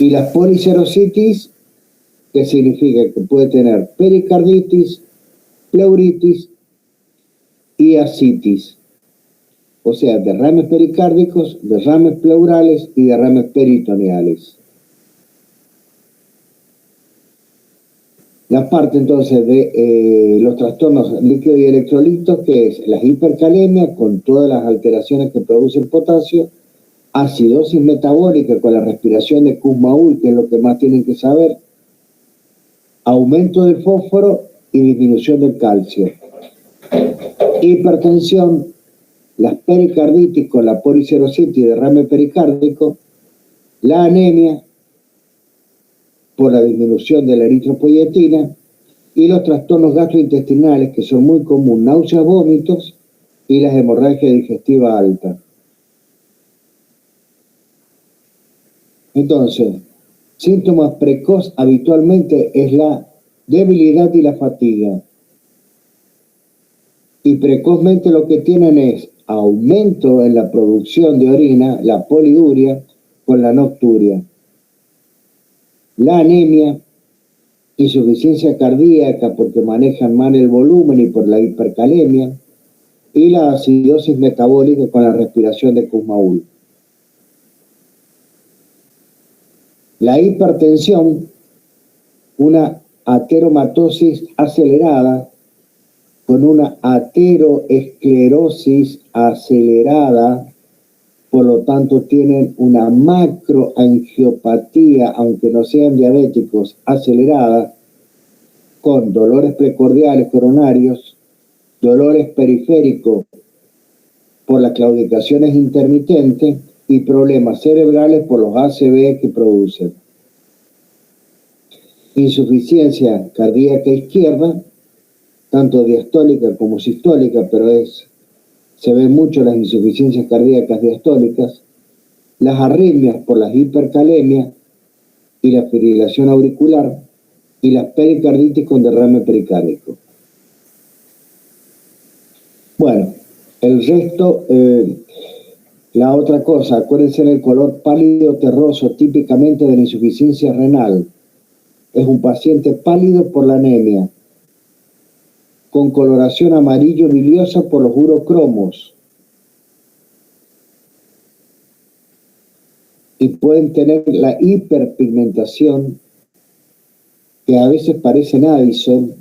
Y las policerositis, que significa que puede tener pericarditis, pleuritis y ascitis. O sea, derrames pericárdicos, derrames pleurales y derrames peritoneales. La parte entonces de los trastornos líquidos y electrolitos, que es la hipercalemia con todas las alteraciones que produce el potasio, acidosis metabólica con la respiración de Kussmaul, que es lo que más tienen que saber, aumento del fósforo y disminución del calcio, hipertensión, las pericarditis con la policerositis y derrame pericárdico, la anemia por la disminución de la eritropoyetina, y los trastornos gastrointestinales, que son muy comunes, náuseas, vómitos y las hemorragias digestivas altas. Entonces, síntomas precoz habitualmente es la debilidad y la fatiga. Y precozmente lo que tienen es aumento en la producción de orina, la poliuria con la nocturia, la anemia, insuficiencia cardíaca porque manejan mal el volumen y por la hipercalemia, y la acidosis metabólica con la respiración de Kussmaul. La hipertensión, una ateromatosis acelerada con una ateroesclerosis acelerada, por lo tanto tienen una macroangiopatía, aunque no sean diabéticos, acelerada, con dolores precordiales coronarios, dolores periféricos por las claudicaciones intermitentes y problemas cerebrales por los ACV que producen. Insuficiencia cardíaca izquierda, tanto diastólica como sistólica, pero se ven mucho las insuficiencias cardíacas diastólicas, las arritmias por las hipercalemias y la fibrilación auricular, y las pericarditis con derrame pericárdico. Bueno, el resto, la otra cosa, acuérdense del color pálido terroso, típicamente de la insuficiencia renal. Es un paciente pálido por la anemia, con coloración amarillo biliosa por los urocromos. Y pueden tener la hiperpigmentación, que a veces parecen Addison,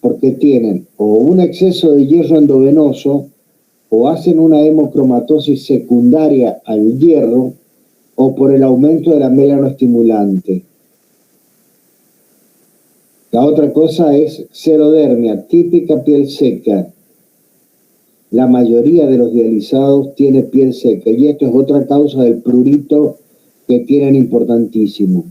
porque tienen o un exceso de hierro endovenoso, o hacen una hemocromatosis secundaria al hierro, o por el aumento de la melanoestimulante. La otra cosa es xerodermia, típica piel seca. La mayoría de los dializados tiene piel seca, y esto es otra causa del prurito que tienen importantísimo.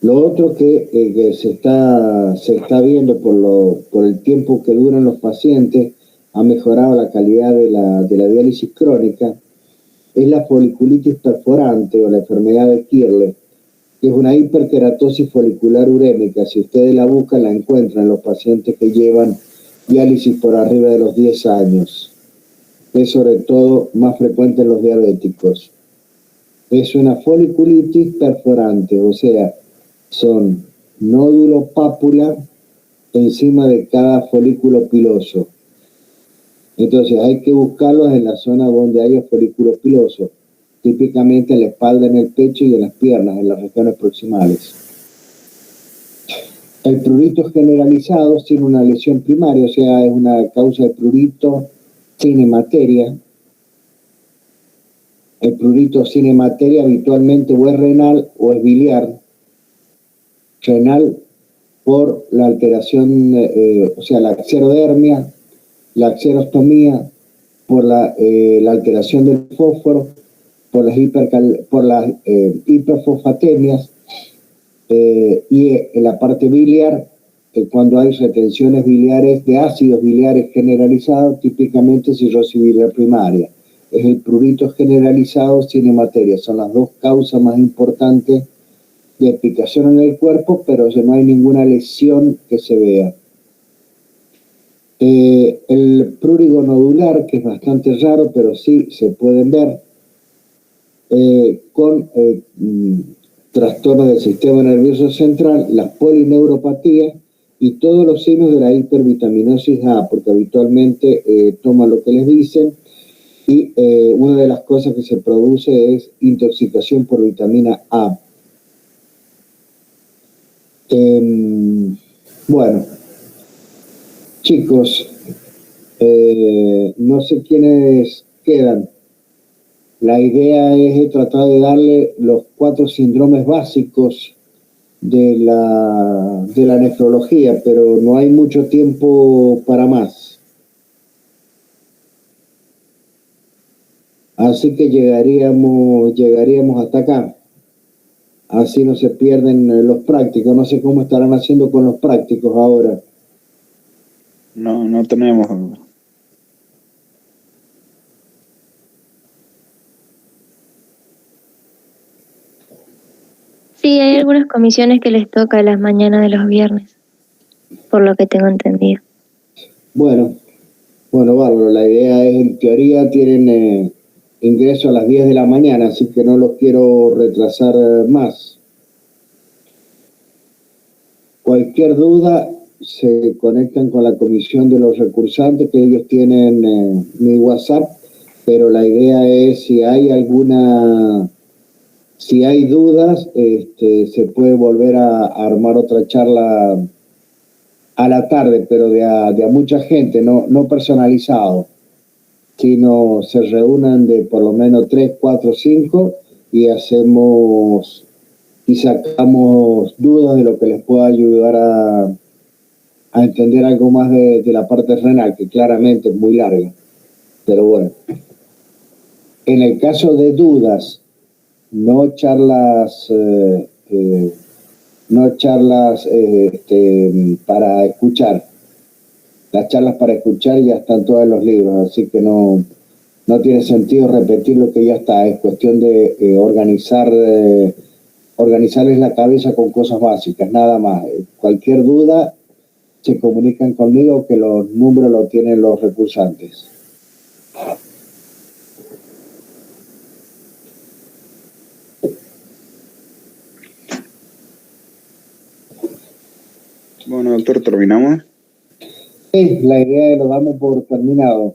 Lo otro que se está viendo por el tiempo que duran los pacientes, ha mejorado la calidad de la diálisis crónica, es la foliculitis perforante o la enfermedad de Kirle, que es una hiperkeratosis folicular urémica. Si ustedes la buscan, la encuentran en los pacientes que llevan diálisis por arriba de los 10 años. Es sobre todo más frecuente en los diabéticos. Es una foliculitis perforante, o sea, son nódulos pápula encima de cada folículo piloso. Entonces hay que buscarlos en la zona donde haya folículos pilosos, típicamente en la espalda, en el pecho y en las piernas, en las regiones proximales. El prurito generalizado tiene una lesión primaria, o sea, es una causa de prurito sin hemateria. El prurito sin hemateria habitualmente o es renal o es biliar. Renal por la alteración, o sea, la xerodermia, la xerostomía, por la alteración del fósforo, por las hiperfosfatemias, y en la parte biliar, cuando hay retenciones biliares de ácidos biliares generalizados, típicamente cirrosis biliar primaria. Es el prurito generalizado sin hemateria. Son las dos causas más importantes de picación en el cuerpo, pero no hay ninguna lesión que se vea. El prurigo nodular, que es bastante raro, pero sí se pueden ver, con trastornos del sistema nervioso central, las polineuropatías y todos los signos de la hipervitaminosis A, porque habitualmente toman lo que les dicen, y una de las cosas que se produce es intoxicación por vitamina A. Bueno, chicos, no sé quiénes quedan. La idea es tratar de darle los 4 síndromes básicos de la nefrología, pero no hay mucho tiempo para más. Así que llegaríamos hasta acá. así no se pierden los prácticos. No sé cómo estarán haciendo con los prácticos ahora. No tenemos. Sí, hay algunas comisiones que les toca a las mañanas de los viernes, por lo que tengo entendido. Bueno, bárbaro. La idea es, en teoría, tienen ingreso a las 10 de la mañana, así que no los quiero retrasar más. Cualquier duda, se conectan con la comisión de los recursantes, que ellos tienen mi WhatsApp, pero la idea es, si hay dudas, se puede volver a armar otra charla a la tarde, pero de a mucha gente, no personalizado, sino se reúnan de por lo menos 3, 4, 5 y hacemos y sacamos dudas de lo que les pueda ayudar a entender algo más de la parte renal, que claramente es muy larga. Pero bueno, en el caso de dudas, no charlas para escuchar. Las charlas para escuchar ya están todas en los libros, así que no tiene sentido repetir lo que ya está. Es cuestión de organizarles la cabeza con cosas básicas, nada más. Cualquier duda, se comunican conmigo, que los números los tienen los recursantes. Bueno, doctor, ¿terminamos? Sí, la idea es lo damos por terminado.